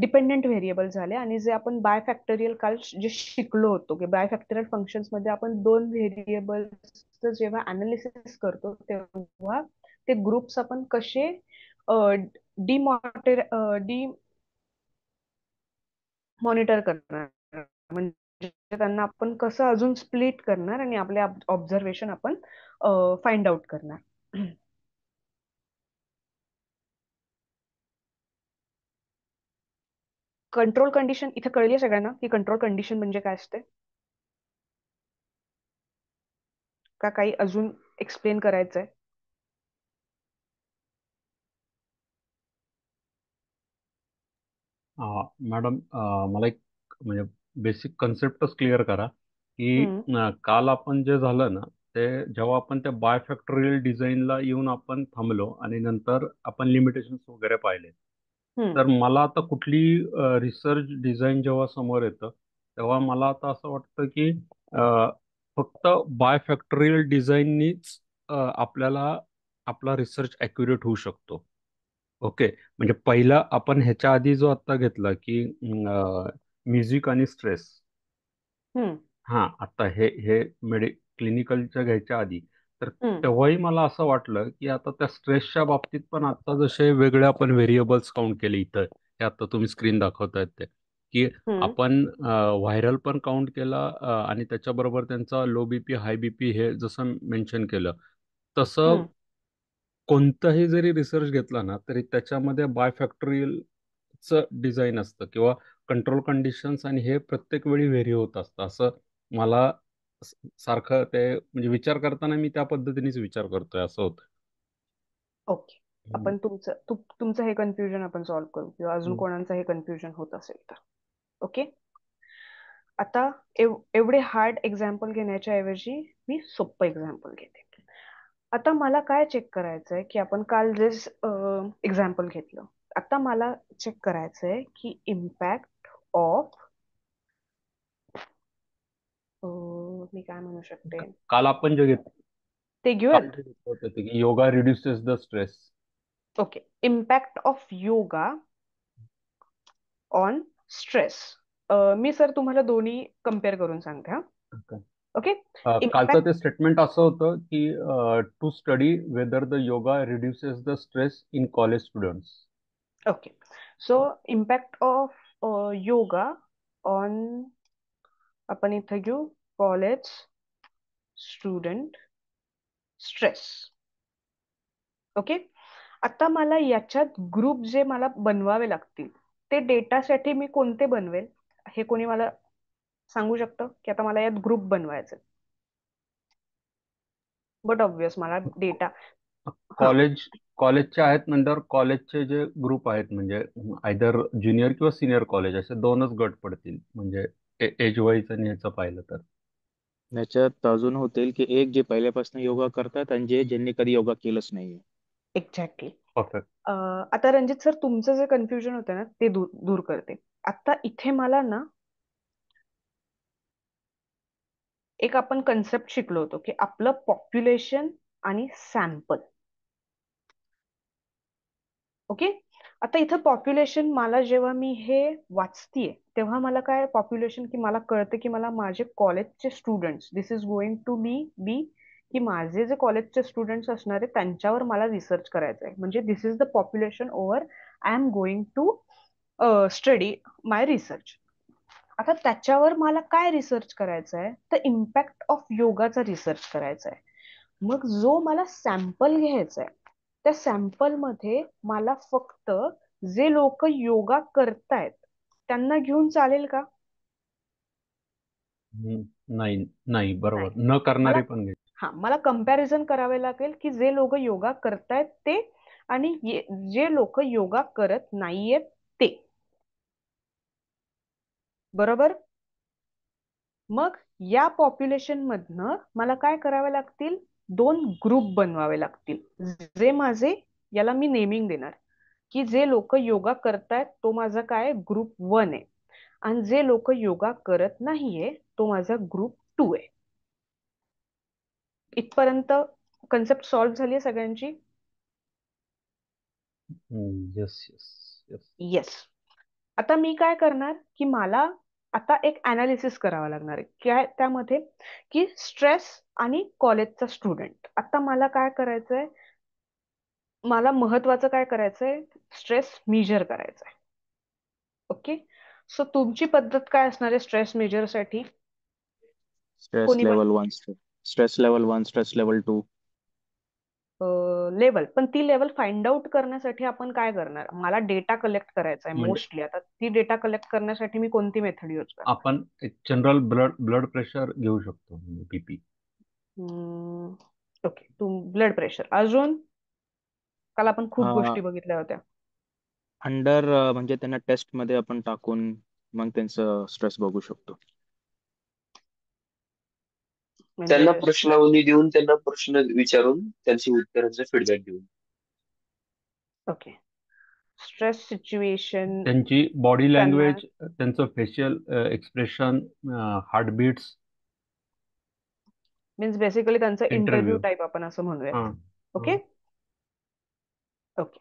डिपेंडेंट व्हेरिएबल झाले आणि जे आपण बाय फॅक्टोरियल काल जे शिकलो होतो की बाय फॅक्टोरियल फंक्शन्स मध्ये आपण 2 व्हेरिएबल्स जेव्हा अनालिसिस करतो तेव्हा ते ग्रुप्स आपण कसे डिमॉनिटर करणार, म्हणजे त्यांना आपण कसं अजून स्प्लिट करणार आणि आपले ऑब्झर्वेशन आपण फाइंड आउट करणार. कंट्रोल कंडिशन इथे कळली सगळ्यांना की कंट्रोल कंडिशन म्हणजे काय असते का काही अजून एक्सप्लेन करायचंय? मॅडम, मला एक म्हणजे बेसिक कन्सेप्टच क्लिअर करा की हम्म. काल आपण जे झालं ना ते जेव्हा आपण त्या बायफॅक्टोरियल डिझाईनला येऊन आपण थांबलो आणि नंतर आपण लिमिटेशन्स वगैरे पाहिले, तर मला आता कुठली रिसर्च डिझाईन जेव्हा समोर येतं तेव्हा मला आता असं वाटतं की फक्त बायफॅक्टोरियल डिझाईननीच आपल्याला आपला रिसर्च ॲक्युरेट होऊ शकतो. ओके. म्हणजे पहिला आपण ह्याच्या आधी जो आता घेतला की म्युझिक आणि स्ट्रेस, हा आता हे क्लिनिकलच्या घ्यायच्या आधी तर तेव्हाही मला असं वाटलं की आता त्या स्ट्रेसच्या बाबतीत पण आता जसे वेगळे आपण व्हेरिएबल्स काउंट केले इथं, हे आता तुम्ही स्क्रीन दाखवतायत ते, की आपण व्हायरल पण काउंट केला आणि त्याच्याबरोबर त्यांचा लो बीपी हाय बीपी हे जसं मेन्शन केलं तसं कोणताही जरी रिसर्च घेतला ना तरी त्याच्यामध्ये बायफॅक्टोरियलचं डिझाईन असतं किंवा कंट्रोल कंडिशन्स आणि हे प्रत्येक वेळी व्हेरी होत असतं. असं मला सारखं ते म्हणजे विचार करताना मी त्या पद्धतीनेच विचार करतोय असं होतं. ओके. आपण तुमचं हे कन्फ्युजन आपण सॉल्व्ह करू, किंवा अजून कोणाचं हे कन्फ्युजन होत असेल तर. ओके, आता एवढे हार्ड एक्झाम्पल घेण्याच्या ऐवजी मी सोपं एक्झाम्पल घेते. आता मला काय चेक करायचंय, की आपण काल जे एक्झाम्पल घेतलं, आता मला चेक करायचंय की इम्पॅक्ट ऑफ, मी काय म्हणू शकते काल आपण जे घेतलं ते घेऊयात. होतं ते की yoga reduces the stress. Okay, impact of yoga on stress. Me sir तुम्हाला दोन्ही कम्पेअर करून सांगते हा. ओके, कालचं ते स्टेटमेंट असं होतं की to study whether the yoga reduces the stress in college students. Okay, so impact of yoga on, आपण इथे घेऊ कॉलेज स्टुडंट स्ट्रेस. ओके, आता मला याच्यात ग्रुप जे मला बनवावे लागतील, ते डेटासाठी मी कोणते बनवेल, हे कोणी मला सांगू शकतं की आता मला यात ग्रुप बनवायचे, बट ऑब्विस मला डेटा कॉलेजचे आहेत नंतर कॉलेजचे जे ग्रुप आहेत म्हणजे आयदर ज्युनियर किंवा सिनियर कॉलेज असे दोनच गट पडतील, म्हणजे एज वाईज आणि ह्याचं पाहिलं तर. याच्यात अजून होतील की एक जे पहिल्यापासून योगा करतात आणि ज्यांनी कधी योगा केलंच नाहीये. एक्झॅक्टली. परफेक्ट. आता रणजित सर, तुमचं जे कन्फ्युजन होतं ना ते दूर करते. आता इथे मला ना एक आपण कन्सेप्ट शिकलो होतो की आपलं पॉप्युलेशन आणि सॅम्पल. ओके, आता इथं पॉप्युलेशन, मला जेव्हा मी हे वाचतीये तेव्हा मला काय पॉप्युलेशन, की मला कळतं की मला माझे कॉलेजचे students, this is going to be की माझे जे कॉलेजचे स्टुडंट्स असणार आहे त्यांच्यावर मला रिसर्च करायचं आहे, म्हणजे this is the population over I am going to study my research. आता त्याच्यावर मला काय रिसर्च करायचा आहे, तर इम्पॅक्ट ऑफ योगाचा रिसर्च करायचा आहे. मग जो मला सॅम्पल घ्यायचा आहे, त्या सॅम्पल मध्ये मला फक्त जे लोक योगा करतायत त्यांना घेऊन चालेल का? नाही नाही, बरोबर. नाही. न करणारे मला पण घे. मला कंपॅरिझन करावे लागेल की जे लोक योगा करतायत ते आणि जे लोक योगा करत नाहीयेत ते. बरोबर. मग या पॉप्युलेशन मधनं मला काय करावे लागतील, दोन ग्रुप बनवावे लागतील, जे माझे, याला मी नेमिंग देणार की जे लोक योगा करतायत तो माझा काय ग्रुप 1 आहे, आणि जे लोक योगा करत नाहीये तो माझा ग्रुप 2 आहे. इथपर्यंत कन्सेप्ट सॉल्व्ह झाली आहे सगळ्यांची? Yes yes yes. येस. आता मी काय करणार की मला आता एक अनालिसिस करावा लागणार आहे काय त्यामध्ये, की स्ट्रेस आणि कॉलेजचा स्टुडंट. आता मला काय करायचंय, मला महत्वाचं काय करायचंय, स्ट्रेस मेजर करायचंय. ओके, सो तुमची पद्धत काय असणार आहे स्ट्रेस मेजर साठी? स्ट्रेस कोणी level 1, stress level 1, stress level 2. Level, पण ती लेवल फाइंड आउट करण्यासाठी आपण काय करणार, मला डेटा कलेक्ट करायचा आहे म्हणजे मोस्टली. आता ती डेटा कलेक्ट करण्यासाठी मी कोणती मेथड यूज करणार? आपण एक जनरल ब्लड प्रेशर घेऊ शकतो, बीपी. Okay, blood pressure. अजून काल आपण खूप गोष्टी बघितल्या होत्या. अंडर म्हणजे त्यांना टेस्ट मध्ये आपण टाकून मग त्यांचं स्ट्रेस बघू शकतो. त्यांना म्हणजे प्रश्नावली देऊन त्यांना प्रश्न विचारून त्यांची उत्तरांचा फीडबॅक देऊन. ओके, स्ट्रेस सिच्युएशन, त्यांची बॉडी त्यांना लँग्वेज, त्यांचं facial expression, heartbeats. Means basically त्यांचा इंटरव्ह्यू इंटरव्ह्यू. टाईप आपण असं म्हणूयात. हां. ओके ओके,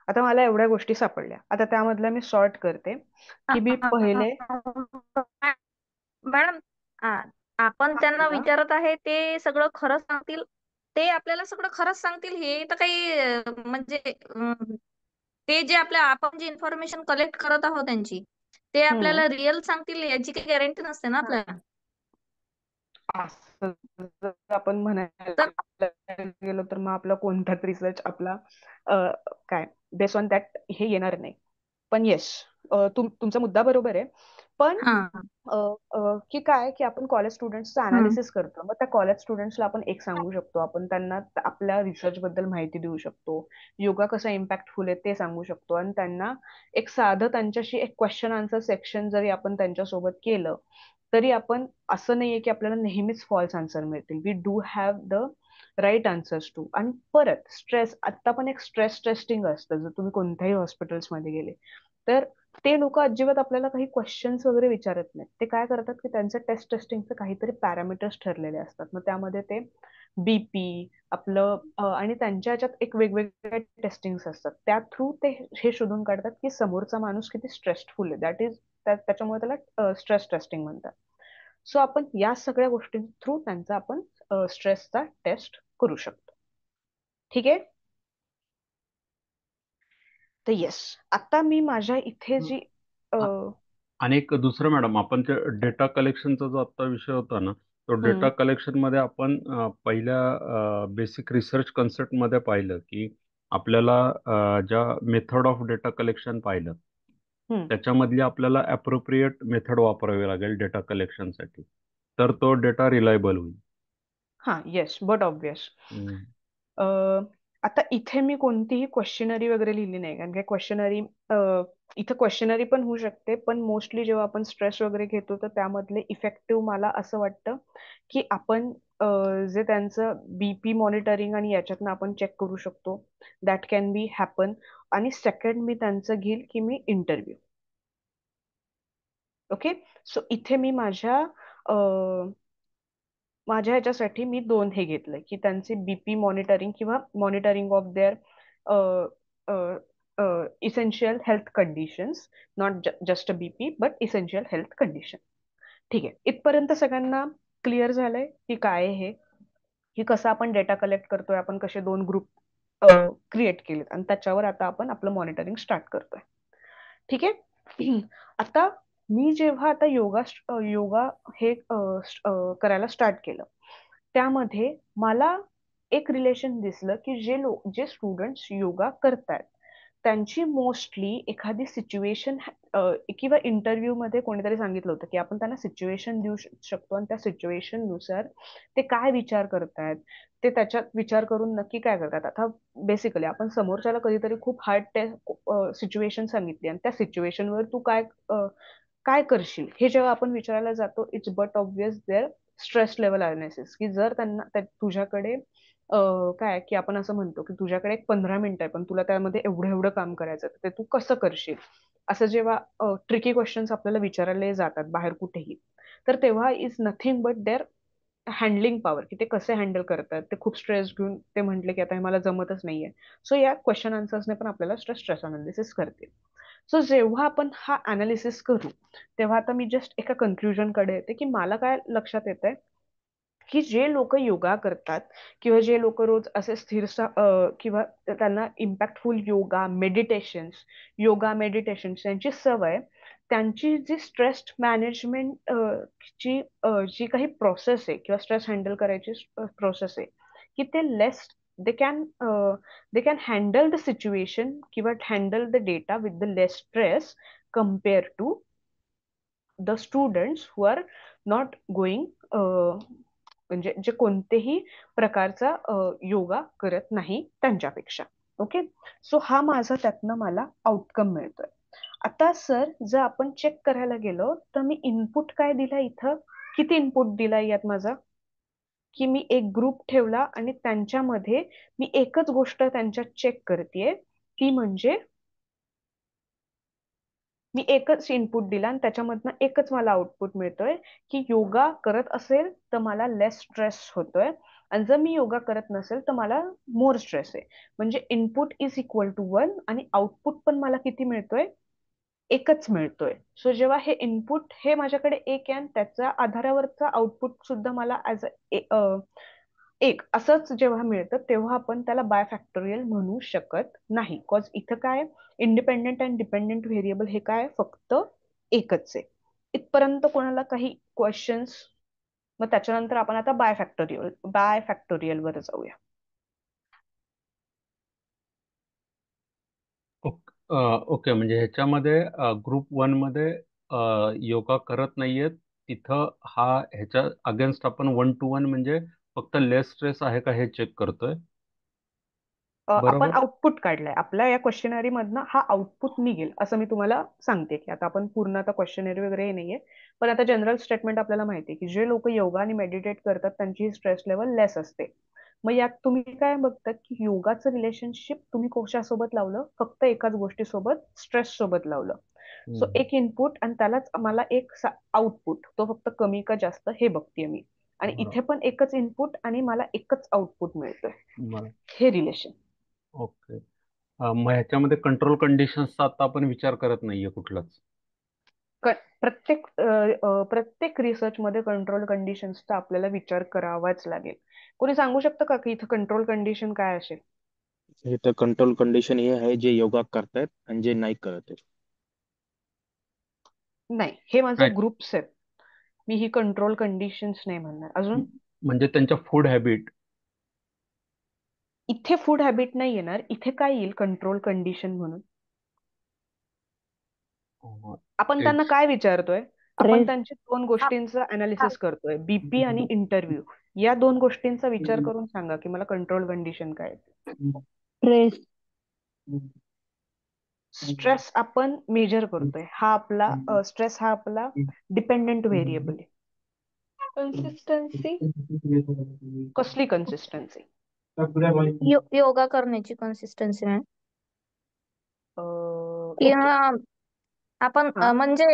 आता मला एवढ्या गोष्टी सापडल्या. आता त्यामधल्या मी सॉर्ट करते की मी पहिले, मॅडम, आपण त्यांना बोला. विचारत आहे ते सगळं खरं सांगतील, ते आपल्याला सगळं खरंच सांगतील हे तर काही म्हणजे ते जे आपण जे इन्फॉर्मेशन कलेक्ट करत आहोत त्यांची, ते आपल्याला रिअल सांगतील याची काही गॅरंटी नसते ना आपल्याला. असं जर आपण म्हणायला गेलो तर मग आपला कोणताच रिसर्च आपला काय बेस ऑन दॅट हे येणार नाही. पण येस, तुमचा मुद्दा बरोबर आहे पण हा की काय की आपण कॉलेज स्टुडंट्सचं अनालिसिस करतो, मग त्या कॉलेज स्टुडंट्सला आपण एक सांगू शकतो, आपण त्यांना आपल्या रिसर्च बद्दल माहिती देऊ शकतो, योगा कसा इम्पॅक्टफुल आहे ते सांगू शकतो, आणि त्यांना एक साधं त्यांच्याशी एक क्वेश्चन आन्सर सेक्शन जरी आपण त्यांच्यासोबत केलं तरी आपण, असं नाहीये की आपल्याला नेहमीच फॉल्स आन्सर मिळतील, we do have the right answers too. आणि परत स्ट्रेस, आता पण एक स्ट्रेस टेस्टिंग असतं, जर तुम्ही कोणत्याही हॉस्पिटल्समध्ये गेले तर ते लोक अजिबात आपल्याला काही क्वेश्चन्स वगैरे विचारत नाहीत. ते काय करतात की त्यांचं टेस्ट टेस्टिंगचं काहीतरी पॅरामीटर्स ठरलेले असतात, मग त्यामध्ये ते बीपी आपलं आणि त्यांच्या ह्याच्यात एक वेगवेगळे टेस्टिंग्स असतात, त्या थ्रू ते हे शोधून काढतात की समोरचा माणूस किती स्ट्रेसफुल आहे, दॅट इज त्याच्यामुळे त्याला स्ट्रेस टेस्टिंग म्हणतात. सो आपण या सगळ्या गोष्टी थ्रू त्यांचा आपण स्ट्रेसचा टेस्ट करू शकतो. ठीक आहे. तर येस, आता मी माझ्या इथे जी आणि एक दुसरं मॅडम, आपण ते डेटा कलेक्शनचा जो आता विषय होता ना, तो डेटा कलेक्शन मध्ये आपण पहिल्या बेसिक रिसर्च कन्सेप्ट मध्ये पाहिलं की आपल्याला ज्या मेथड ऑफ डेटा कलेक्शन पाहिलं त्याच्यामधली आपल्याला अप्रोप्रिएट मेथड वापरावी लागेल डेटा कलेक्शनसाठी, तर तो डेटा रिलायबल होईल. हा येस, बट ऑब्विस आता इथे मी कोणतीही क्वेश्चनरी वगैरे लिहिली नाही, कारण की क्वेश्चनरी इथं क्वेश्चनरी पण होऊ शकते, पण मोस्टली जेव्हा आपण स्ट्रेस वगैरे घेतो तर त्यामधले इफेक्टिव्ह मला असं वाटतं की आपण जे त्यांचं बीपी मॉनिटरिंग आणि याच्यातनं आपण चेक करू शकतो, दॅट कॅन बी हॅपन. आणि सेकंड मी त्यांचं घेईल की मी इंटरव्ह्यू. ओके, सो इथे मी माझ्या ह्याच्यासाठी मी 2 हे घेतलंय की त्यांचे बीपी मॉनिटरिंग किंवा monitoring of their essential health conditions, not just BP but essential health condition. ठीक आहे, इथपर्यंत सगळ्यांना क्लिअर झालंय की काय आहे हे, की कसं आपण डेटा कलेक्ट करतोय, आपण कसे 2 ग्रुप क्रिएट केलेत आणि त्याच्यावर आता आपण आपलं मॉनिटरिंग स्टार्ट करतोय. ठीक आहे. आता मी जेव्हा आता योगा हे करायला स्टार्ट केलं, त्यामध्ये मला एक रिलेशन दिसलं की जे स्टुडंट्स योगा करतात त्यांची मोस्टली एखादी सिच्युएशन किंवा इंटरव्ह्यू मध्ये कोणीतरी सांगितलं होतं की आपण त्यांना सिच्युएशन देऊ शकतो आणि त्या सिच्युएशन नुसार ते काय विचार करतायत, ते त्याच्यात विचार करून नक्की काय करतात. आता बेसिकली आपण समोरच्याला कधीतरी खूप हार्ड सिच्युएशन सांगितली आणि त्या सिच्युएशनवर तू काय करशील हे जेव्हा आपण विचारायला जातो, it's but obvious their stress level analysis, की जर त्यांना तुझ्याकडे काय की आपण असं म्हणतो की तुझ्याकडे एक 15 मिनिट आहे पण तुला त्यामध्ये एवढं एवढं काम करायचं आहे, ते तू कसं करशील, असं जेव्हा ट्रिकी क्वेश्चन्स आपल्याला विचारले जातात बाहेर कुठेही, तर तेव्हा is nothing but their handling power, की ते कसे हँडल करतात. ते खूप स्ट्रेस घेऊन ते म्हटले की आता हे मला जमतच नाहीये. सो या क्वेश्चन आन्सर्सने पण आपल्याला स्ट्रेस अनालिसिस करते. सो जेव्हा आपण हा अनालिसिस करू तेव्हा आता मी जस्ट एका कन्क्लुजन कडे येते की मला काय लक्षात येत आहे की जे लोक योगा करतात किंवा जे लोक रोज असे स्थिर किंवा त्यांना इम्पॅक्टफुल योगा मेडिटेशन्स यांची सवय, त्यांची जी स्ट्रेस मॅनेजमेंट ची जी काही प्रोसेस आहे किंवा स्ट्रेस हँडल करायची प्रोसेस आहे, की ते less they can they can handle the situation किंवा handle the data with the less stress compare to the students who are not going, म्हणजे जे कोणतेही प्रकारचा योगा करत नाही त्यांच्यापेक्षा. ओके, सो हा माझा त्यातनं मला आउटकम मिळतोय. आता सर जर आपण चेक करायला गेलो तर मी इनपुट काय दिला, इथं किती इनपुट दिला यात माझा, की मी एक ग्रुप ठेवला आणि त्यांच्यामध्ये मी एकच गोष्ट त्यांच्यात चेक करतेय, ती म्हणजे मी एकच इनपुट दिला आणि त्याच्यामधनं एकच मला आउटपुट मिळतोय की योगा करत असेल तर मला लेस स्ट्रेस होतोय आणि जर मी योगा करत नसेल तर मला मोर स्ट्रेस आहे. म्हणजे इनपुट इज इक्वल टू 1 आणि आउटपुट पण मला किती मिळतोय, एकच मिळतोय. सो जेव्हा हे इनपुट हे माझ्याकडे एक आहे आणि त्याच्या आधारावरचा आउटपुट सुद्धा मला ऍज एक असंच जेव्हा मिळतं तेव्हा आपण त्याला बाय फॅक्टोरियल म्हणू शकत नाही, कॉज इथं काय इंडिपेंडेंट अँड डिपेंडेंट व्हेरिएबल हे काय फक्त एकच आहे. इथपर्यंत कोणाला काही क्वेश्चन्स? मग त्याच्यानंतर आपण आता बाय फॅक्टोरियल वर जाऊया. ओके, म्हणजे ह्याच्यामध्ये ग्रुप 1 मध्ये योगा करत नाहीयेत तिथं ह्याच्या अगेन्स्ट आपण 1 to 1 म्हणजे फक्त लेस स्ट्रेस आहे का हे चेक करतोय. आपण बरोबर. आउटपुट काढलाय आपल्या या क्वेश्चनरी मधनं, हा आउटपुट निघेल असं मी तुम्हाला सांगते. की आता आपण पूर्ण आता क्वेश्चनरी वगैरे हे नाहीये, पण आता जनरल स्टेटमेंट आपल्याला माहिती आहे की जे लोक योगा आणि मेडिटेट करतात त्यांची स्ट्रेस लेवल लेस असते. मग यात तुम्ही काय बघतात की योगाचं रिलेशनशिप तुम्ही कशासोबत लावलं, फक्त एकाच गोष्टीसोबत, स्ट्रेस सोबत लावलं. सो एक इनपुट आणि त्यालाच मला एक आउटपुट, तो फक्त कमी का जास्त हे बघतीये मी. आणि इथे पण एकच इनपुट आणि मला एकच आउटपुट मिळतोय, हे रिलेशन. ओके. मग ह्याच्यामध्ये कंट्रोल कंडिशन्सचा आता आपण विचार करत नाहीये कुठलाच. प्रत्येक रिसर्च मध्ये कंट्रोल कंडिशन्सचा आपल्याला विचार करावाच लागेल. कोणी सांगू शकतं का की इथं कंट्रोल कंडिशन काय असेल? हे तर कंट्रोल कंडिशन हे आहे जे योगा करतायत आणि जे नाही करत आहेत. नाही, हे माझं नाही. ग्रुप्स आहेत, मी ही कंट्रोल कंडिशन्स नाही म्हणणार. अजून म्हणजे त्यांच्या फूड हॅबिट. इथे फूड हॅबिट नाही येणार, इथे काय येईल कंट्रोल कंडिशन म्हणून? आपण त्यांना काय विचारतोय? आपण त्यांच्या दोन गोष्टींचं अनालिसिस करतोय, बीपी आणि इंटरव्ह्यू. या दोन गोष्टींचा विचार करून सांगा की मला कंट्रोल कंडिशन काय आहे. स्ट्रेस आपण मेजर करतोय, हा आपला स्ट्रेस हा आपला डिपेंडेंट व्हेरिएबल आहे. कन्सिस्टन्सी, कसली कन्सिस्टन्सी? योगा करण्याची कन्सिस्टन्सी मॅम. ओके. किंवा आपण हा. म्हणजे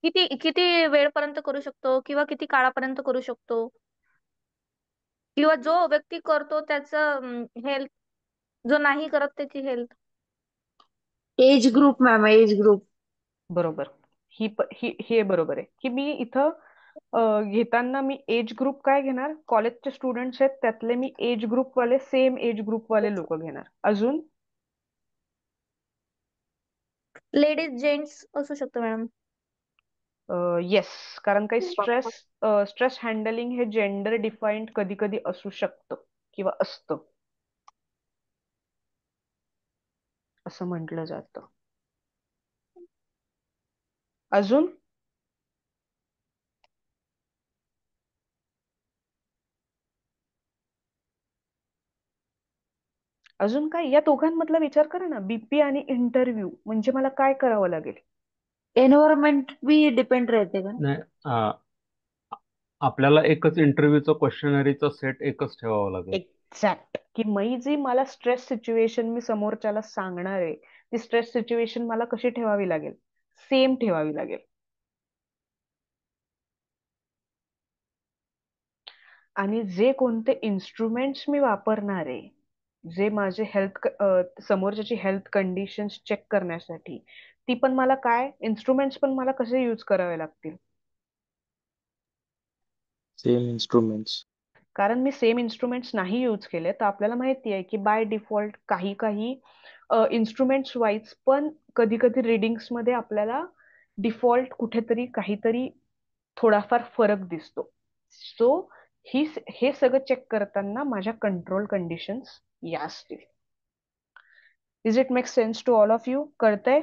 किती किती वेळपर्यंत करू शकतो किंवा किती काळापर्यंत करू शकतो, किंवा जो व्यक्ती करतो त्याचं हेल्थ, जो नाही करत त्याची health. Age group ma'am, age group. बरोबर. हे बरोबर आहे की मी इथं घेताना मी एज ग्रुप काय घेणार, कॉलेजचे स्टुडंट्स आहेत त्यातले मी एज ग्रुप वाले, सेम एज ग्रुप वाले लोक घेणार. अजून लेडीज जेंट्स असू शकतो मॅडम. येस, कारण काही स्ट्रेस हँडलिंग हे जेंडर डिफाईन्ड कधी कधी असू शकतं किंवा असतं असं म्हटलं जातं. अजून अजून काय या दोघांमधला विचार करा ना, बीपी आणि इंटरव्ह्यू म्हणजे मला काय करावं लागेल? एन्व्हायरमेंट भी डिपेंड रहते का? नाही, आपल्याला एकच इंटरव्ह्यूचा क्वेश्चनरीचा सेट एकच ठेवावा लागेल. एक्झॅक्ट. की जी मला स्ट्रेस सिच्युएशन मी समोरच्याला सांगणार आहे, ती स्ट्रेस सिच्युएशन मला कशी ठेवावी लागेल? सेम ठेवावी लागेल. आणि जे कोणते इन्स्ट्रुमेंट्स मी वापरणार आहे, जे माझे समोरच्याची हेल्थ कंडिशन्स चेक करण्यासाठी, ती पण मला काय इन्स्ट्रुमेंट्स पण मला कसे यूज करावे लागतील? Same instruments. कारण मी सेम इन्स्ट्रुमेंट्स नाही यूज केले तर आपल्याला माहिती आहे की बाय डिफॉल्ट काही काही इन्स्ट्रुमेंट्स वाईज पण कधी कधी रिडिंग्स मध्ये आपल्याला डिफॉल्ट कुठेतरी काहीतरी थोडाफार फरक दिसतो. सो हे सगळं चेक करताना माझ्या कंट्रोल कंडिशन्स या असतील. Is it make sense to all of you? कळतंय?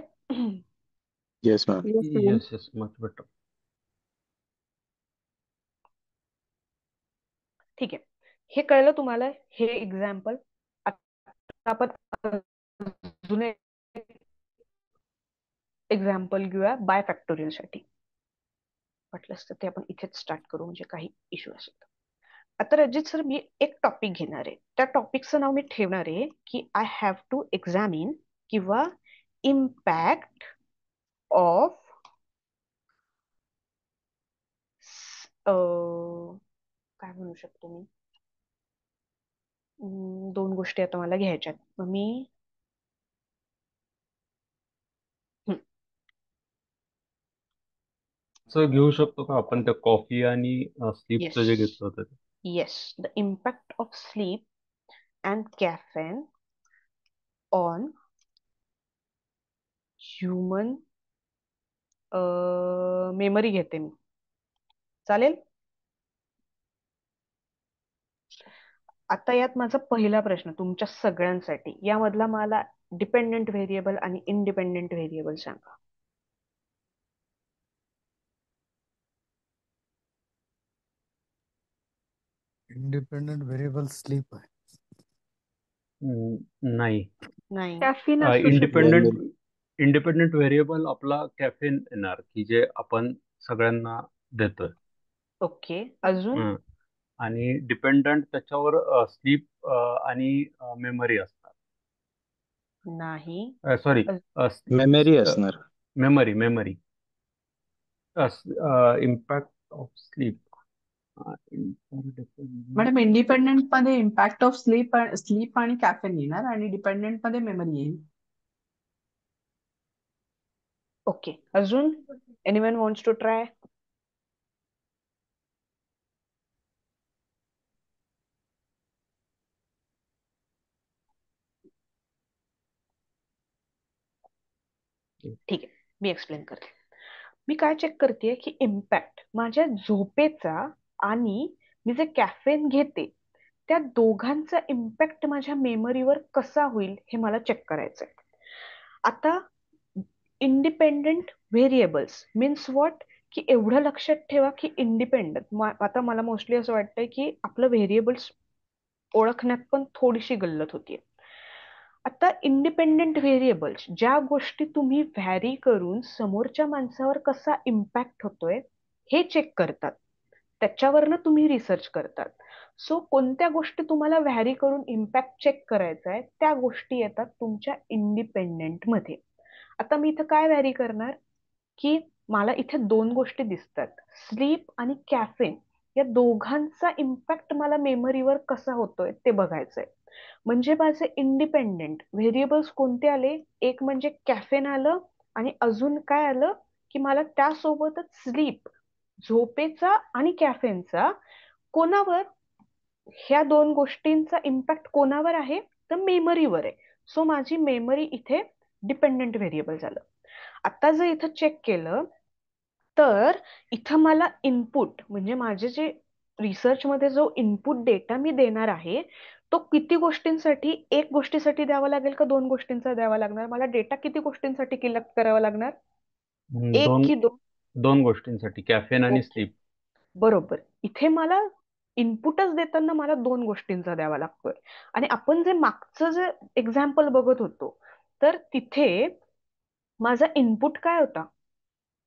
Yes ma'am. Yes yes, much better. ठीक आहे, हे कळलं तुम्हाला हे एक्झाम्पल. आपण अजून एक्झाम्पल घेऊया बाय फॅक्टोरियल साठी. वाटलंच तर ते आपण इथेच स्टार्ट करू म्हणजे काही इश्यू असेल तर. आता रजित सर, मी एक टॉपिक घेणार आहे, त्या टॉपिकचं नाव मी ठेवणार आहे की आय हॅव टू एक्झामिन किंवा इम्पॅक्ट ऑफ काय म्हणू शकतो मी, दोन गोष्टी आता मला घ्यायच्यात. मग मी घेऊ शकतो का आपण त्या कॉफी आणि स्लीपचं जे घेतलं होतं ते? Yes, the impact of sleep and caffeine on human memory घेते मी. चालेल? आता यात माझा पहिला प्रश्न तुमच्या सगळ्यांसाठी, यामधला मला डिपेंडेंट व्हेरिएबल आणि इंडिपेंडेंट व्हेरिएबल सांगा. इंडिपेंडेंट व्हेरिएबल स्लीप आहे. नाही. नाही. कॅफीन असू शकते. इंडिपेंडेंट इंडिपेंडेंट व्हेरिएबल आपला कॅफेन येणार की जे आपण सगळ्यांना देतोय. ओके, अजून? हं. आणि डिपेंडंट त्याच्यावर स्लीप आणि मेमरी असतात. नाही. सॉरी, मेमरी असणार. Memory impact of sleep. Madam independent मध्ये इम्पॅक्ट ऑफ स्लीप आणि कॅफेन येणार आणि डिपेंडेंट मध्ये मेमरी येईल. ओके, अजून? Anyone wants to try? ठीक आहे, मी एक्सप्लेन करते. मी काय चेक करते की इम्पॅक्ट माझ्या झोपेचा आणि मी जे कॅफेन घेते त्या दोघांचा इम्पॅक्ट माझ्या मेमरीवर कसा होईल हे मला चेक करायचंय. आता इंडिपेंडेंट व्हेरिएबल्स मीन्स व्हॉट, की एवढं लक्षात ठेवा की इंडिपेंडंट, आता मला मोस्टली असं वाटतंय की आपलं व्हेरिएबल्स ओळखण्यात पण थोडीशी गल्लत होतीये. आता इंडिपेंडेंट व्हेरिएबल्स ज्या गोष्टी तुम्ही व्हॅरी करून समोरच्या माणसावर कसा इम्पॅक्ट होतोय हे चेक करतात, त्याच्यावरनं तुम्ही रिसर्च करतात. सो कोणत्या गोष्टी तुम्हाला व्हॅरी करून इम्पॅक्ट चेक करायचा आहे त्या गोष्टी येतात तुमच्या इंडिपेंडेंट मध्ये. आता मी इथं काय व्हॅरी करणार की मला इथे दोन गोष्टी दिसतात, स्लीप आणि कॅफेन, या दोघांचा इम्पॅक्ट मला मेमरीवर कसा होतोय ते बघायचंय. म्हणजे माझे इंडिपेंडेंट व्हेरिएबल्स कोणते आले, एक म्हणजे कॅफेन आलं आणि अजून काय आलं की मला त्यासोबतच स्लीप, झोपेचा आणि कॅफेनचा कोणावर, ह्या दोन गोष्टींचा इम्पॅक्ट कोणावर आहे तर मेमरीवर आहे. सो माझी मेमरी इथे डिपेंडेंट व्हेरिएबल झालं. आता जर इथं चेक केलं तर इथं मला इनपुट म्हणजे माझे जे रिसर्चमध्ये जो इनपुट डेटा मी देणार आहे तो किती गोष्टींसाठी, एक गोष्टीसाठी द्यावा लागेल का दोन गोष्टींचा द्यावा लागणार, मला डेटा किती गोष्टींसाठी कलेक्ट करावा लागणार, एक की दोन? दोन गोष्टींसाठी, कॅफेन आणि ओके, स्लीप. बरोबर. इथे मला इनपुटच देताना मला दोन गोष्टींचा द्यावा लागतोय. आणि आपण जे मागचं जे एक्झाम्पल बघत होतो तर तिथे माझा इनपुट काय होता,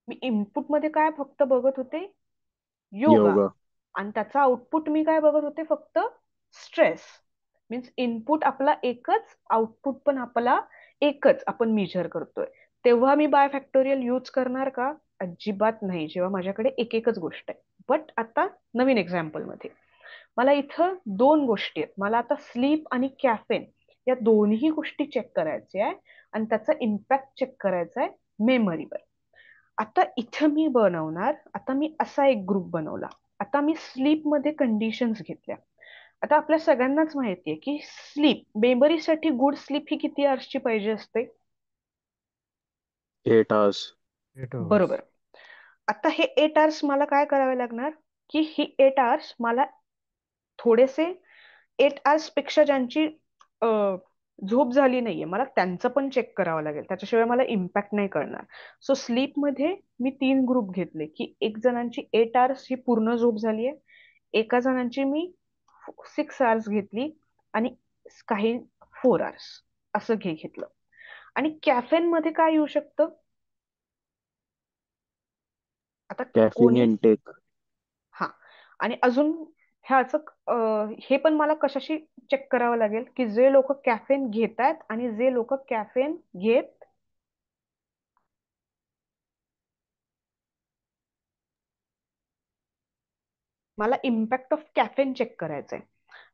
मी इनपुट मध्ये काय फक्त बघत होते, योगा, योगा. आणि त्याचा आउटपुट मी काय बघत होते, फक्त स्ट्रेस. मीन्स इनपुट आपला एकच, आउटपुट पण आपला एकच आपण मेजर करतोय. तेव्हा मी बाय फॅक्टोरियल यूज करणार का, अजिबात नाही, जेव्हा माझ्याकडे एक एकच गोष्ट आहे. बट आता नवीन एक्झाम्पल मध्ये मला इथं दोन गोष्टी आहेत, मला आता स्लीप आणि कॅफेन या दोन्ही गोष्टी चेक करायच्या आहे आणि त्याचा इम्पॅक्ट चेक करायचा आहे मेमरीवर. आता इथं मी बनवणार, आता मी असा एक ग्रुप बनवला. आता मी स्लीप मध्ये कंडिशन्स घेतल्या. आता आपल्या सगळ्यांनाच माहितीये की स्लीप, मेमरीसाठी गुड स्लीप ही किती आवर्सची पाहिजे असते, 8 hours. 8 hours. बरोबर. आता हे 8 hours मला काय करावे लागणार की ही 8 hours मला थोडेसे 8 hours पेक्षा ज्यांची झोप झाली नाहीये मला त्यांचं पण चेक करावं लागेल, त्याच्याशिवाय मला इम्पॅक्ट नाही कळणार. सो स्लीप मध्ये मी 3 ग्रुप घेतले की एक जणांची 8 hours ही पूर्ण झोप झाली आहे, एका जणांची मी 6 hours घेतली आणि काही 4 hours असं घेतलं. आणि कॅफेन मध्ये काय येऊ शकतं, आता कॅफीन कोणी, इनटेक. हा, आणि अजून हे पण मला कशाशी चेक करावं लागेल की जे लोक कॅफेन घेतात आणि जे लोक कॅफेन घेत मला इम्पॅक्ट ऑफ कॅफेन चेक करायचंय.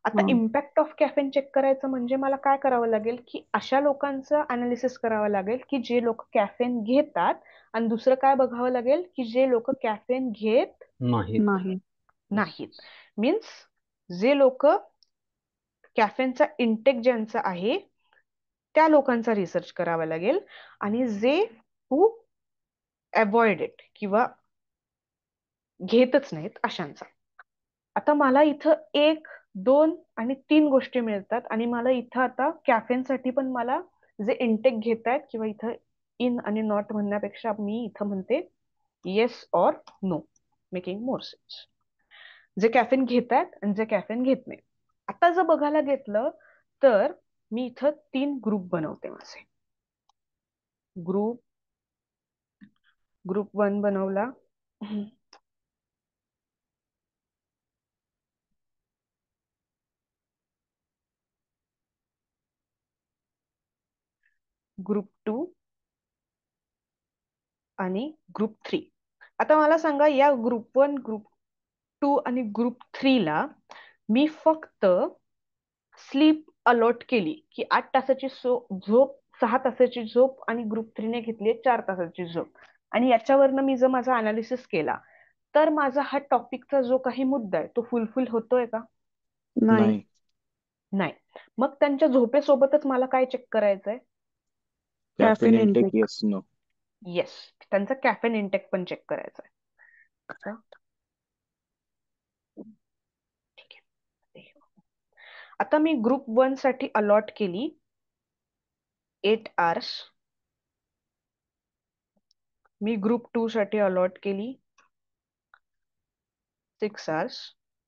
आता इम्पॅक्ट ऑफ कॅफेन चेक करायचं म्हणजे मला काय करावं लागेल की अशा लोकांचं अनालिसिस करावं लागेल की जे लोक कॅफेन घेतात, आणि दुसरं काय बघावं लागेल की जे लोक कॅफेन घेत नाही. नाहीत. मीन्स जे लोक कॅफेनचा इंटेक ज्यांचा आहे त्या लोकांचा रिसर्च करावा लागेल आणि जे हू अवॉइड इट किंवा घेतच नाहीत अशांचा. आता मला इथं 1, 2 आणि 3 गोष्टी मिळतात आणि मला इथं आता कॅफेनसाठी पण मला जे इंटेक घेत आहेत, किंवा इथं इन आणि नॉट म्हणण्यापेक्षा मी इथं म्हणते yes or no, making more sense. जे कॅफेन घेत आहेत आणि जे कॅफेन घेत नाही. आता जर बघायला घेतलं तर मी इथं 3 ग्रुप बनवते माझे. ग्रुप 1 बनवला, ग्रुप 2 आणि ग्रुप 3. आता मला सांगा, या ग्रुप 1, ग्रुप 2 आणि ग्रुप 3 ला मी फक्त स्लीप अलॉट केली की 8 तासाची झोप, 6 तासाची झोप, आणि ग्रुप 3 ने घेतली 4 तासाची झोप, आणि याच्यावरनं मी जर माझा अनालिसिस केला तर माझा हा टॉपिकचा जो काही मुद्दा आहे तो फुलफिल होतोय का? नाही. नाही. मग त्यांच्या झोपेसोबतच मला काय चेक करायचंय? Caffeine caffeine intake, intake. Yes no. Yes, त्यांचा कॅफेन इंटेक पण चेक करायचा आहे. ठीक आहे. आता मी ग्रुप 1 साठी अलॉट केली 8 आवर्स, मी ग्रुप 2 साठी अलॉट केली 6 आवर्स,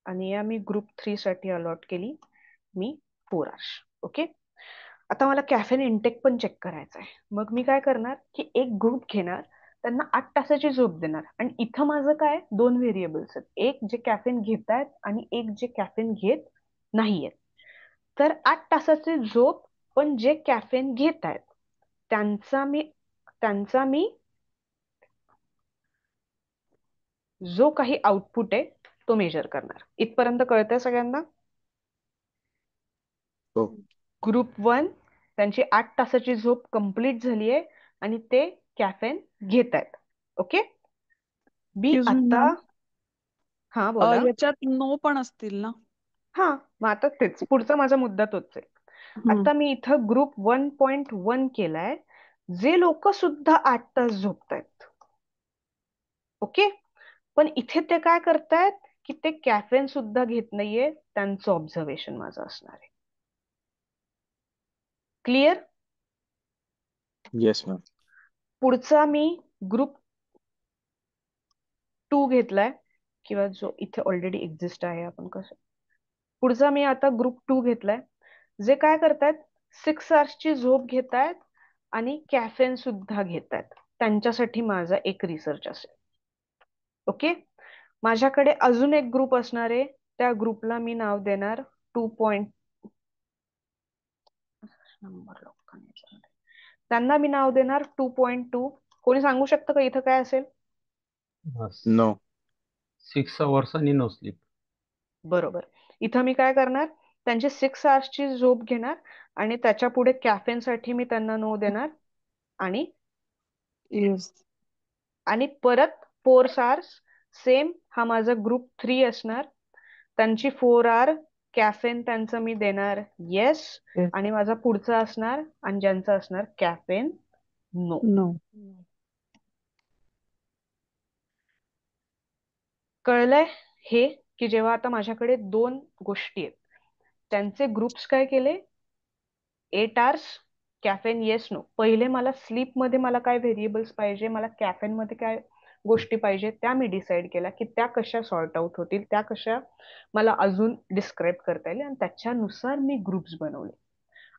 आणि या मी ग्रुप 3 साठी अलॉट केली मी 4 आवर्स. ओके. आता मला कॅफेन इंटेक पण चेक करायचा आहे. मग मी काय करणार की एक ग्रुप घेणार, त्यांना 8 तासाची झोप देणार, आणि इथं माझं काय 2 व्हेरिएबल्स आहेत, एक जे कॅफेन घेत आहेत आणि एक जे कॅफेन घेत नाहीयेत. तर 8 तासाची झोप पण जे कॅफेन घेत आहेत त्यांचा मी जो काही आउटपुट आहे तो मेजर करणार. इथपर्यंत कळतंय सगळ्यांना? हो. ग्रुप 1 त्यांची 8 तासाची झोप कंप्लीट झाली आहे आणि ते कॅफेन घेत आहेत. ओके. मी Excuse me, आता ma'am. हा बोला. याच्यात नो पण असतील ना? हा, मग आता तेच पुढचा माझा मुद्दा तोच आहे. आता मी इथं ग्रुप 1.1 केलाय, जे लोक सुद्धा 8 तास झोपतायत. ओके. पण इथे ते काय करतायत की ते कॅफेन सुद्धा घेत नाहीये, त्यांचं ऑब्झर्वेशन माझं असणार आहे. क्लिअर? Yes ma'am. पुढचा मी ग्रुप 2 घेतलाय, किंवा जो इथे ऑलरेडी एक्झिस्ट आहे, आपण कसं, पुढचा मी आता ग्रुप 2 घेतलाय, जे काय करतायत 6 आवर्सची झोप घेतायत आणि कॅफेन सुद्धा घेतायत. त्यांच्यासाठी माझा एक रिसर्च असेल. ओके. माझ्याकडे अजून एक ग्रुप असणार आहे, त्या ग्रुपला मी नाव देणार 2. त्यांना मी नाव देणार 2.2. कोणी सांगू शकतं का इथं काय असेल? नो. 6 आवर्स आणि नो स्लीप. बरोबर. इथं मी काय करणार, त्यांची 6 आवर्सची झोप घेणार आणि त्याच्या पुढे कॅफेन साठी मी त्यांना नो देणार, आणि येस. आणि परत 4 आवर्स सेम हा माझा ग्रुप 3 असणार, त्यांची 4 आवर कॅफेन त्यांचं मी देणार येस, आणि माझा पुढचा असणार आणि ज्यांचा असणार कॅफेन नो. नो. कळलंय हे? की जेव्हा आता माझ्याकडे 2 गोष्टी आहेत, त्यांचे ग्रुप्स काय केले, 8 आवर्स कॅफेन येस नो. पहिले मला स्लीप मध्ये मला काय व्हेरिएबल्स पाहिजे, मला कॅफेन मध्ये काय गोष्टी पाहिजे, त्या मी डिसाईड केल्या की त्या कशा सॉर्ट आउट होतील, त्या कशा मला अजून डिस्क्राईब करता येईल, आणि त्याच्यानुसार मी ग्रुप्स बनवले.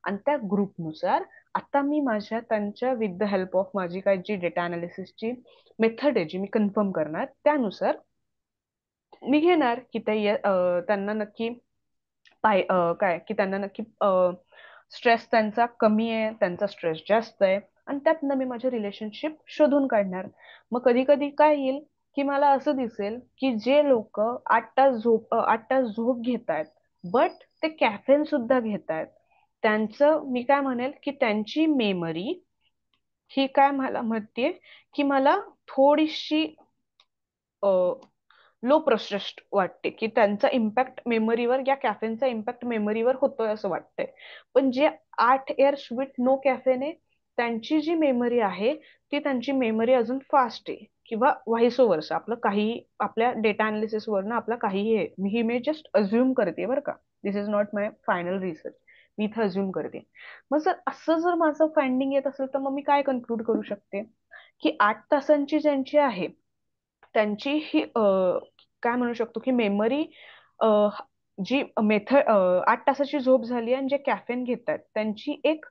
आणि त्या ग्रुपनुसार आता मी त्यांच्या विथ द हेल्प ऑफ माझी काय जी डेटा अनालिसिसची मेथड आहे जी मी कन्फर्म करणार, त्यानुसार मी घेणार की त्यांना नक्की काय की त्यांना नक्की स्ट्रेस त्यांचा कमी आहे, त्यांचा स्ट्रेस जास्त आहे, आणि त्यातनं मी माझे रिलेशनशिप शोधून काढणार. मग कधी कधी काय येईल की मला असं दिसेल की जे लोक 8 तास झोप घेत आहेत बट ते कॅफेन सुद्धा घेत आहेत, त्यांचं मी काय म्हणेल की त्यांची मेमरी ही काय मला म्हणते की मला थोडीशी लो प्रोसेस्ड वाटते, की त्यांचा इम्पॅक्ट मेमरीवर या कॅफेनचा इम्पॅक्ट मेमरीवर होतोय असं वाटतंय. पण जे 8 इयर्स विथ नो कॅफेन आहे त्यांची जी मेमरी आहे ती त्यांची मेमरी अजून फास्ट आहे, किंवा व्हाईस ओव्हर्सा. आपलं काही आपल्या डेटा अनालिसिस वरनं आपला काहीही आहे, ही मी जस्ट अज्युम करते बरं का, this is not my final research, मी इथं अज्युम करते. मग जर माझं फाइंडिंग येत असेल तर मग मी काय कन्क्लूड करू शकते की 8 तासांची ज्यांची आहे त्यांची ही काय म्हणू शकतो की मेमरी जी 8 तासाची झोप झाली आणि जे कॅफेन घेतात त्यांची एक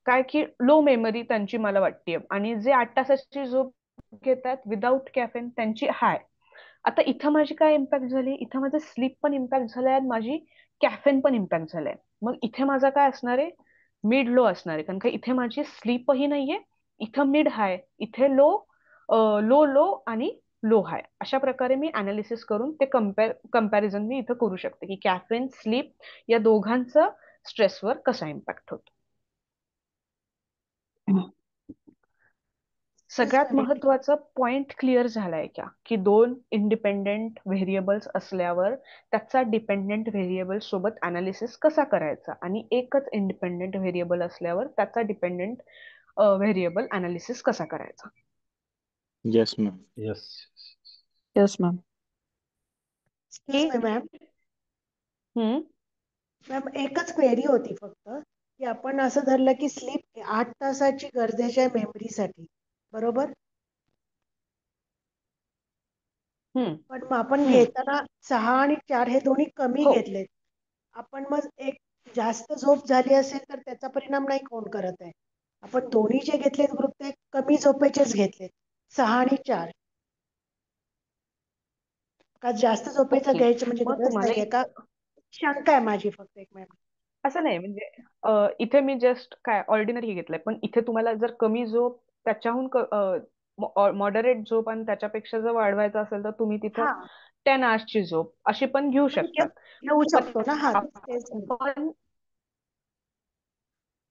काय की लो मेमरी त्यांची मला वाटते, आणि जे 8 तासाची झोप घेतात विदाऊट कॅफेन त्यांची हाय. आता इथं माझी काय इम्पॅक्ट झाली, इथं माझं स्लीप पण इम्पॅक्ट झालंय आणि माझी कॅफेन पण इम्पॅक्ट झालाय. मग इथे माझा काय असणार आहे, मिड लो असणार आहे, कारण का इथे माझी स्लीपही नाहीये, इथं मिड हाय, इथे लो लो लो आणि लो हाय. अशा प्रकारे मी अनालिसिस करून ते कम्पॅरिझन मी इथं करू शकते की कॅफेन स्लीप या दोघांचा स्ट्रेसवर कसा इम्पॅक्ट होतो. सगळ्यात महत्वाचा पॉइंट क्लिअर झालाय का, की 2 इंडिपेंडेंट व्हेरिएबल्स असल्यावर त्याचा डिपेंडेंट व्हेरिएबल सोबत अनालिसिस कसा करायचा, आणि एकच इंडिपेंडेंट व्हेरिएबल असल्यावर त्याचा डिपेंडेंट व्हेरिएबल अनालिसिस कसा करायचा. Yes ma'am. Yes. Yes ma'am. Ma'am ma'am एकच क्वेरी होती फक्त, की आपण असं धरलं की स्लीप 8 तासाची गरजेची आहे मेमरीसाठी, बरोबर? पण मग आपण घेताना 6 आणि 4 हे दोन्ही कमी हो. घेतलेत. आपण मग एक जास्त झोप झाली असेल तर त्याचा परिणाम नाही कोण करत आहे. आपण दोन्ही जे घेतलेत ग्रुप ते कमी झोपेचेच घेतलेत, 6 आणि 4. का जास्त झोपेचं ओके, घ्यायची म्हणजे मग गरज तुम्हाला नाहीये का? शंका आहे माझी फक्त एक मॅम. असं नाही, म्हणजे इथे मी जस्ट काय ऑर्डिनरी घेतलंय, पण इथे तुम्हाला जर कमी झोप त्याच्याहून मॉडरेट झोप आणि त्याच्यापेक्षा जर वाढवायचं असेल तर तुम्ही तिथं हा 10 आवर्सची झोप अशी पण घेऊ पण शकतात. घेऊ पण शकतो ना. हा तेच आपण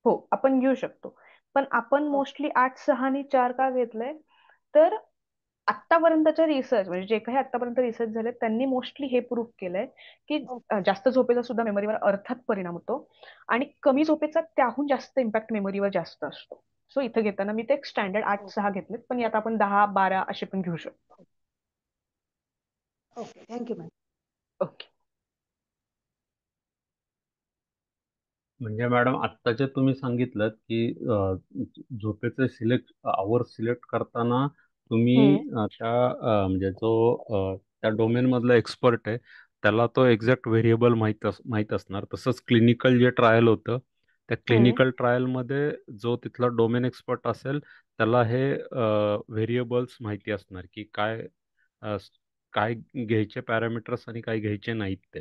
हो आपण घेऊ शकतो, पण आपण मोस्टली 8, 6 आणि 4 का घेतलंय, तर आतापर्यंतच्या रिसर्च म्हणजे जे काही आतापर्यंत रिसर्च झाले त्यांनी मोस्टली हे प्रूव्ह केलंय की जास्त झोपेचा सुद्धा मेमरीवर अर्थात परिणाम होतो, आणि कमी झोपेचा त्याहून जास्त इम्पॅक्ट मेमरीवर जास्त असतो. सो इथं घेताना मी ते एक स्टँडर्ड 8, 6 घेतलेत, पण यात आपण 10, 12 असे पण घेऊ शकतो. Okay, thank you ma'am. ओके. म्हणजे मॅडम आत्ता जे तुम्ही सांगितलं की झोपेचे आवर सिलेक्ट करताना तुम्ही म्हणजे जो त्या डोमेन मधला एक्सपर्ट आहे त्याला तो एक्झॅक्ट व्हेरिएबल माहित असणार. तसंच क्लिनिकल जे ट्रायल होतं त्या क्लिनिकल ट्रायलमध्ये जो तिथला डोमेन एक्सपर्ट असेल त्याला हे व्हेरिएबल्स माहिती असणार की अ, काय घ्यायचे पॅरामीटर्स आणि काय घ्यायचे नाहीत ते.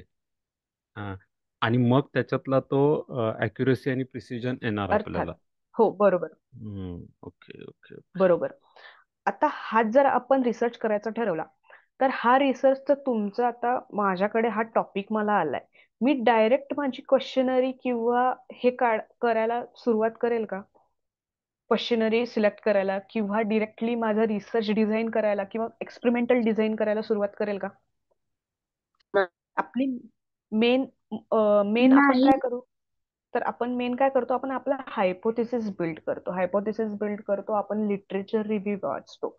हा. आणि मग त्याच्यातला तो अॅक्युरेसी आणि प्रिसिजन येणार अर्थात आपल्याला. हो, बरोबर ओके ओके. बरोबर. आता हा जर आपण रिसर्च करायचा ठरवला तर हा रिसर्च तर तुमचा, आता माझ्याकडे हा टॉपिक मला आलाय, मी डायरेक्ट माझी क्वेश्चनरी किंवा हे करायला सुरुवात करेल का, क्वेश्चनरी सिलेक्ट करायला, किंवा डिरेक्टली माझा रिसर्च डिझाईन करायला किंवा एक्सपेरिमेंटल डिझाईन करायला सुरुवात करेल का? आपली मेन मेन आपण नाही. काय करू, तर आपण मेन काय करतो, आपण आपला हायपोथेसिस बिल्ड करतो. आपण लिटरेचर रिव्ह्यू वाचतो.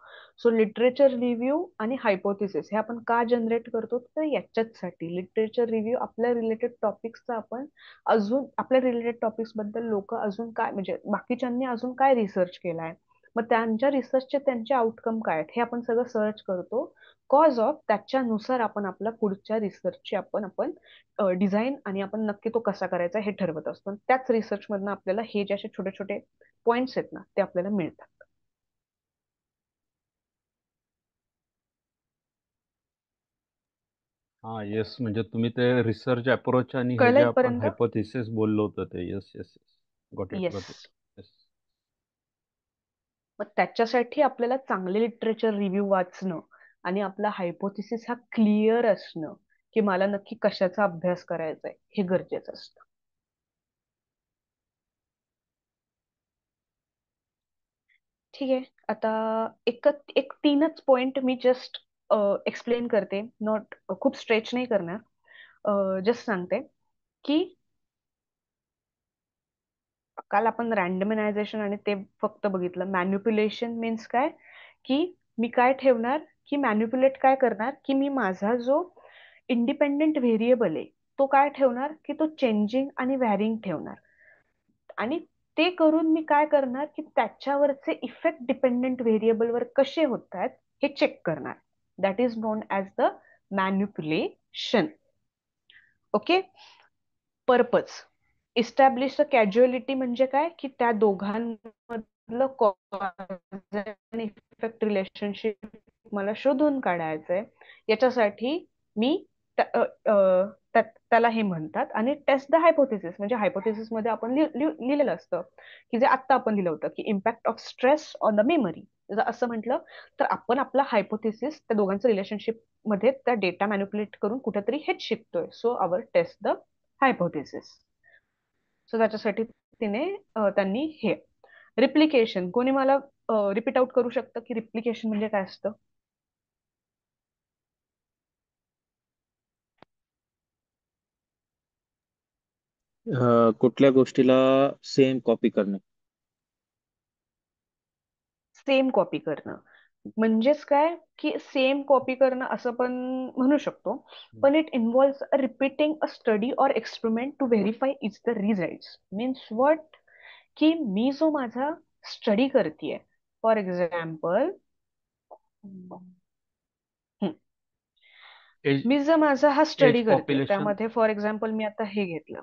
सो लिटरेचर रिव्ह्यू आणि हायपोथेसिस हे आपण का जनरेट करतो, तर याच्याचसाठी लिटरेचर रिव्ह्यू आपल्या रिलेटेड टॉपिक्सचा आपण अजून आपल्या रिलेटेड टॉपिक्स बद्दल लोक अजून काय म्हणजे बाकीच्यांनी अजून काय रिसर्च केलाय, मग त्यांच्या रिसर्चचे त्यांचे आउटकम काय आहेत हे आपण सगळं सर्च करतो. कॉज ऑफ त्याच्यानुसार आपण आपल्या पुढच्या रिसर्चची आपण डिझाईन आणि आपण नक्की तो कसा करायचा हे ठरवत असतो. त्याच रिसर्च मधनं आपल्याला हे जे असे छोटे छोटे पॉइंट्स आहेत ना ते आपल्याला मिळतात. हा येस, म्हणजे तुम्ही ते रिसर्च अप्रोच आणि हे कळलं जे आपण इथपर्यंत? हायपोथेसिस बोललो होतो ते. Yes yes yes, got it yes. Got it. Yes. मग त्याच्यासाठी आपल्याला चांगले लिटरेचर रिव्ह्यू वाचणं आणि आपला हायपोथिसिस हा क्लिअर असणं की मला नक्की कशाचा अभ्यास करायचा आहे हे गरजेचं असतं. ठीक आहे, आता एक 3च पॉइंट मी जस्ट एक्सप्लेन करते, नॉट खूप स्ट्रेच नाही करणार, जस्ट सांगते की काल आपण रँडमनायझेशन आणि ते फक्त बघितलं. मॅन्युप्युलेशन मीन्स काय, की मी काय ठेवणार, की मॅन्युप्युलेट काय करणार, की मी माझा जो इंडिपेंडेंट व्हेरिएबल आहे तो काय ठेवणार, की तो चेंजिंग आणि व्हॅरिंग ठेवणार, आणि ते करून मी काय करणार, की त्याच्यावरचे इफेक्ट डिपेंडेंट व्हेरिएबलवर कसे होत आहेत हे चेक करणार. That is non as the manipulation. Okay. Purpose establish the casualty म्हणजे काय की त्या दोघांमधलं कॉज अँड इफेक्ट रिलेशनशिप मला शोधून काढायचंय. याच्यासाठी मी त्याला हे म्हणतात. आणि टेस्ट द हायपोथेसिस म्हणजे हायपोथेसिस मध्ये आपण लिहिलेलं असतं की जे आत्ता आपण लिहिलं होतं की impact of stress on the memory. जर असं म्हटलं तर आपण आपला हायपोथेसिस त्या दोघांचं रिलेशनशिप मध्ये त्या डेटा मॅन्युप्युलेट करून कुठेतरी हेच शिकतोय. So our test the hypothesis. So त्याच्यासाठी त्यांनी हे रिप्लिकेशन. कोणी मला रिपीट आउट करू शकतं की रिप्लिकेशन म्हणजे काय असतं? कुठल्या गोष्टीला सेम कॉपी करणे. सेम कॉपी करणं म्हणजेच काय की सेम कॉपी करणं असं पण म्हणू शकतो. पण it involves repeating a study or experiment to verify its the results. Means what की मी जो माझा स्टडी करतेय, फॉर एक्झाम्पल मी जर माझा हा स्टडी करते पॉप्युलेशन त्यामध्ये फॉर एक्झाम्पल मी आता हे घेतलं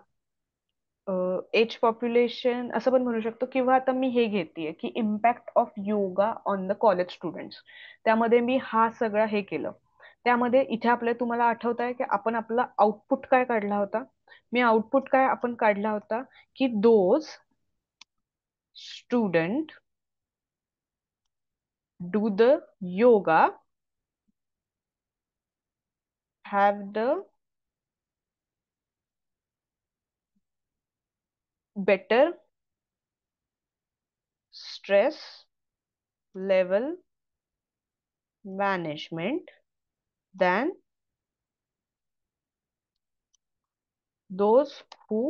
एज पॉप्युलेशन असं पण म्हणू शकतो. किंवा आता मी हे घेतेय की impact of yoga on the college students. त्यामध्ये मी हा सगळं हे केलं. त्यामध्ये इथे आपल्या तुम्हाला आठवत आहे की आपण आपला आउटपुट काय काढला होता? मी आउटपुट काय आपण काढला होता की those student do the yoga have the better stress level management than those who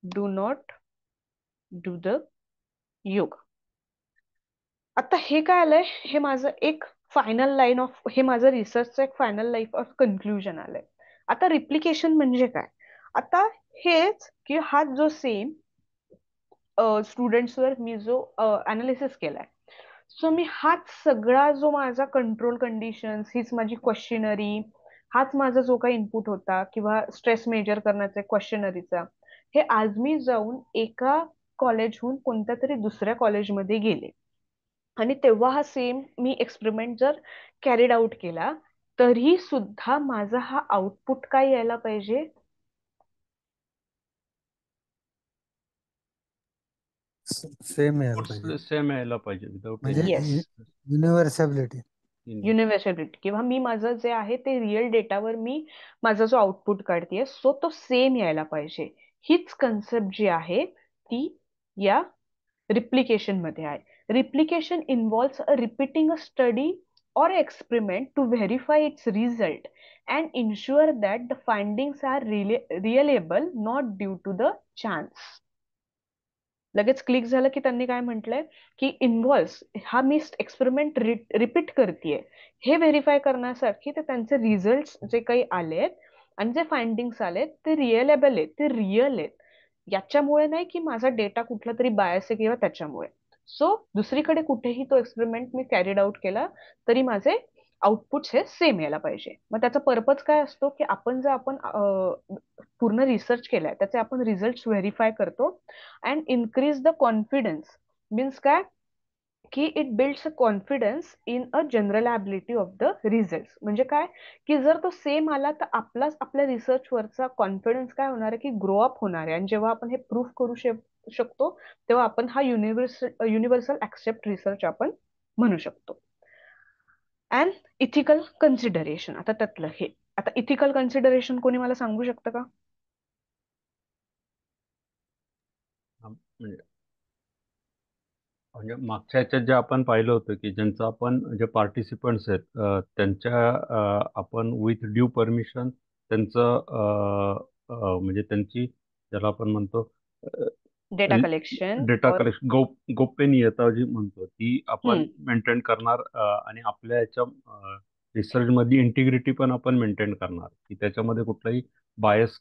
do not do the yoga. आता हे काय आलंय? हे माझं एक फायनल लाईन ऑफ हे माझं रिसर्चचं एक फायनल लाईफ ऑफ कन्क्लुजन आलंय. आता रिप्लिकेशन म्हणजे काय? आता हेच की हा जो सेम स्टुडंट्सवर मी जो अनालिसिस केलाय. सो मी हाच सगळा जो माझा कंट्रोल कंडिशन्स, हीच माझी क्वेश्चनरी, हाच माझा जो काही इनपुट होता किंवा स्ट्रेस मेजर करण्याचा क्वेश्चनरीचा, हे आज मी जाऊन एका कॉलेजहून कोणत्या तरी दुसऱ्या कॉलेजमध्ये गेले आणि तेव्हा हा सेम मी एक्सपेरिमेंट जर कॅरीड आउट केला तरी सुद्धा माझा हा आउटपुट काय यायला पाहिजे? सेम यायला पाहिजे. सेम यायला पाहिजे विदाउट म्हणजे येस, युनिव्हर्सॅबिलिटी. युनिव्हर्सॅबिलिटी. किंवा मी माझं जे आहे ते रिअल डेटावर मी माझा जो आउटपुट काढतेय सो तो सेम यायला पाहिजे. हीच कन्सेप्ट जी आहे ती या रिप्लिकेशन मध्ये आहे. Replication involves repeating a study or experiment to verify its result and ensure that the findings are reliable, not due to the chance. लगेच क्लिक झालं की त्यांनी काय म्हटलंय की इन्व्हॉल्व्स हा मी एक्सपेरिमेंट रिपीट करतेय हे व्हेरीफाय करण्यासाठी ते त्यांचे रिझल्ट जे काही आलेत आणि जे फाइंडिंग्स आलेत ते रिअलेबल आहेत, ते रिअल आहेत. याच्यामुळे नाही की माझा डेटा कुठला तरी बायस आहे किंवा त्याच्यामुळे. सो दुसरीकडे कुठेही तो एक्सपेरिमेंट मी कॅरीड आउट केला तरी माझे आउटपुट हे सेम यायला पाहिजे. मग त्याचा पर्पज काय असतो की आपण जर आपण पूर्ण रिसर्च केलाय त्याचे आपण रिझल्ट व्हेरीफाय करतो and increase the confidence. Means काय की it builds a confidence in a generalisability of the result. म्हणजे काय की जर तो सेम आला तर आपल्या रिसर्च वरचा कॉन्फिडन्स काय होणार आहे की ग्रो अप होणार आहे. आणि जेव्हा आपण हे प्रूफ करू शकतो तेव्हा आपण हा युनिव्हर्सल ऍक्सेप्ट रिसर्च आपण म्हणू शकतो. And ethical consideration. आता त्यातलं हे आता इथिकल कन्सिडरेशन कोणी मला सांगू शकतं का? म्हणजे मागच्या ह्याच्यात जे आपण पाहिलं होतं की ज्यांचं आपण जे पार्टिसिपंट्स आहेत त्यांच्या आपण विथ ड्यू परमिशन त्यांचं म्हणजे त्यांची ज्याला आपण म्हणतो डेटा कलेक्शन डेटा कलेक्शन गोपनीयता जी म्हणतो ती आपण मेंटेन करणार आणि आपल्या याच्या रिसर्च मध्ये इंटिग्रिटी पण आपण मेंटेन करणार की त्याच्यामध्ये कुठलाही बायस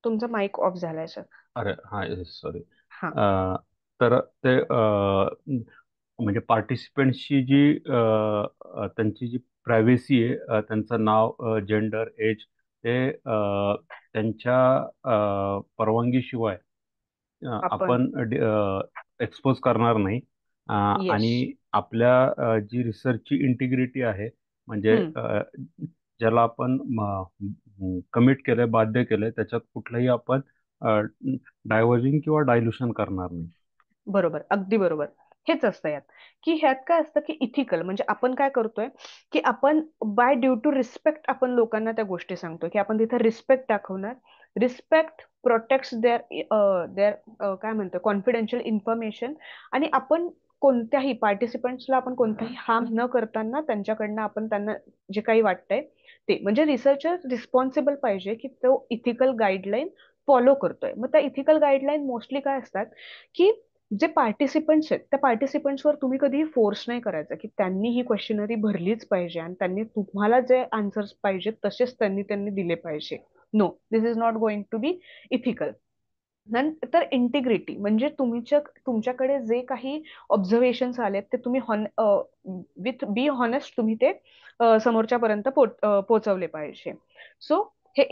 तुमचा माईक ऑफ झालाय सर. अरे हा सॉरी. हा तर ते म्हणजे पार्टिसिपेंट्सची जी त्यांची जी प्रायव्हसी आहे, त्यांचं नाव, जेंडर, एज, ते त्यांच्या परवानगीशिवाय आपण आपण एक्सपोज करणार नाही. येस. आणि आपल्या जी रिसर्चची इंटिग्रिटी आहे, म्हणजे ज्याला आपण कमिट केलंय, बाध्य केलंय, त्याच्यात कुठलंही आपण डायव्हर्जिंग किंवा डायल्युशन करणार नाही. बरोबर, अगदी बरोबर. हेच असतं यात, की ह्यात काय असतं की इथिकल म्हणजे आपण काय करतोय की आपण बाय ड्यू टू रिस्पेक्ट आपण लोकांना त्या गोष्टी सांगतो की आपण तिथे रिस्पेक्ट दाखवणार. रिस्पेक्ट प्रोटेक्ट्स देअर काय म्हणतो कॉन्फिडेन्शियल इन्फॉर्मेशन. आणि आपण कोणत्याही पार्टिसिपंट्सला आपण कोणताही हार्म न करताना त्यांच्याकडनं आपण त्यांना जे काही वाटतंय ते म्हणजे रिसर्चर रिस्पॉन्सिबल पाहिजे की तो इथिकल गाईडलाईन फॉलो करतोय. मग त्या इथिकल गाईडलाईन मोस्टली काय असतात की जे पार्टिसिपंट्स आहेत त्या पार्टिसिपंट्सवर तुम्ही कधीही फोर्स नाही करायचा की त्यांनी ही क्वेश्चनरी भरलीच पाहिजे आणि त्यांनी तुम्हाला जे आन्सर्स पाहिजेत तसेच त्यांनी दिले पाहिजे. No, this is not going to be ethical. नंतर इंटिग्रिटी म्हणजे तुमच्याकडे जे काही ऑब्झर्वेशन्स आलेत ते तुम्ही विथ बी हॉनेस्ट तुम्ही ते समोरच्यापर्यंत पोहोचवले पाहिजे. सो हे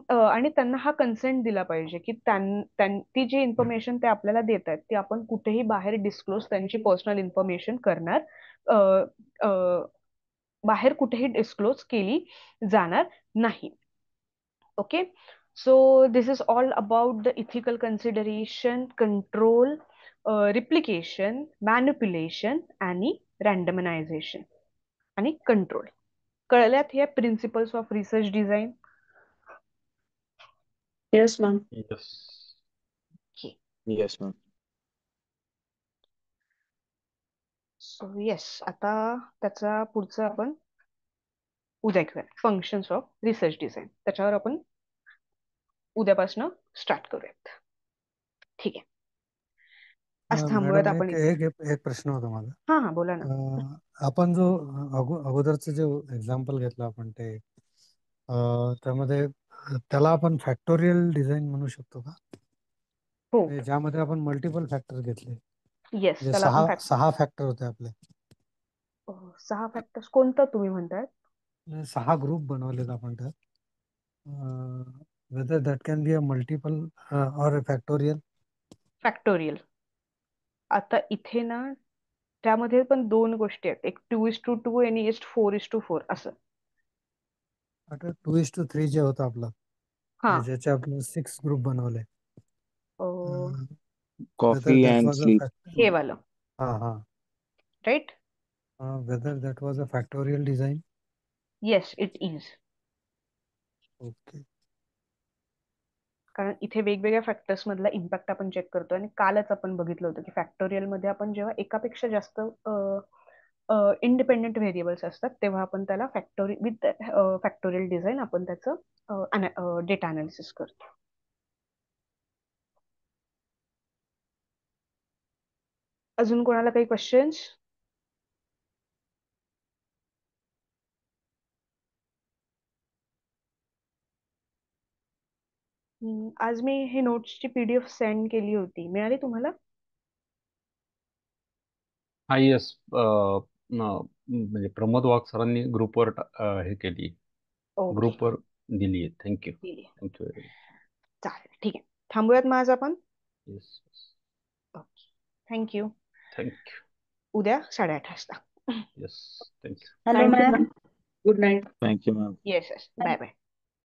आणि त्यांना हा कन्सेंट दिला पाहिजे की ती जी इन्फॉर्मेशन ते आपल्याला देत आहेत ती आपण कुठेही बाहेर डिस्क्लोज त्यांची पर्सनल इन्फॉर्मेशन करणार बाहेर कुठेही डिस्क्लोज केली जाणार नाही. Okay. So this is all about the ethical consideration, control, replication, manipulation आणि randomization आणि control. कळल्यात हे principles of research design? Yes ma'am. Yes ma'am. So yes, आता त्याचा पुढचं आपण उद्या घेऊया, फंक्शन्स ऑफ रिसर्च डिझाईन. त्याच्यावर आपण उद्यापासून स्टार्ट करूयात. ठीक आहे. आज थांबूयात मॅडम आपण एक इथे. एक एक प्रश्न होता माझा. हा बोला ना. आपण जो अगोदरचं जे एक्झाम्पल घेतलं आपण ते त्यामध्ये त्याला आपण फॅक्टोरियल डिझाईन म्हणू शकतो का? हो. म्हणजे ज्यामध्ये आपण मल्टिपल फॅक्टर घेतले, येस, म्हणजे त्याला आपण सहा फॅक्टर होते आपले. 6 फॅक्टर्स कोणतं तुम्ही म्हणताय? 6 ग्रुप बनवलेत आपण त्यात. whether that can be a multiple or a factorial. Factorial. आता इथे ना त्यामध्ये पण 2 गोष्टी आहेत, एक 2:2 आणि 4:4 असं. आता 2:3 जे होतं आपलं, ज्याचे आपण 6 ग्रुप बनवले. Coffee and sleep. हे वालं. Right. whether that was a factorial design. Yes, it is. Okay. कारण इथे वेगवेगळ्या फॅक्टर्स मधला इम्पॅक्ट आपण चेक करतो आणि कालच आपण बघितलं होतं की फॅक्टोरियल मध्ये आपण जेव्हा एकापेक्षा जास्त इंडिपेंडेंट व्हेरिएबल्स असतात तेव्हा आपण त्याला विथ फॅक्टोरियल डिझाईन आपण त्याचं डेटा अनालिसिस करतो. अजून कोणाला काही क्वेश्चन्स? आज मी हे नोट्सची PDF सेंड केली होती, मिळाली तुम्हाला? हा येस, म्हणजे प्रमोद वाघ सरांनी ग्रुपवर हे केली, ग्रुपवर दिली आहे. थँक्यू. Thank you very much. चालेल, ठीक आहे. थांबूयात मग आज आपण. येस. Okay, thank you. थँक्यू. उद्या 8:30 वाजता. Yes, thank you. Hello ma'am, good night. Thank you ma'am. Yes, bye bye.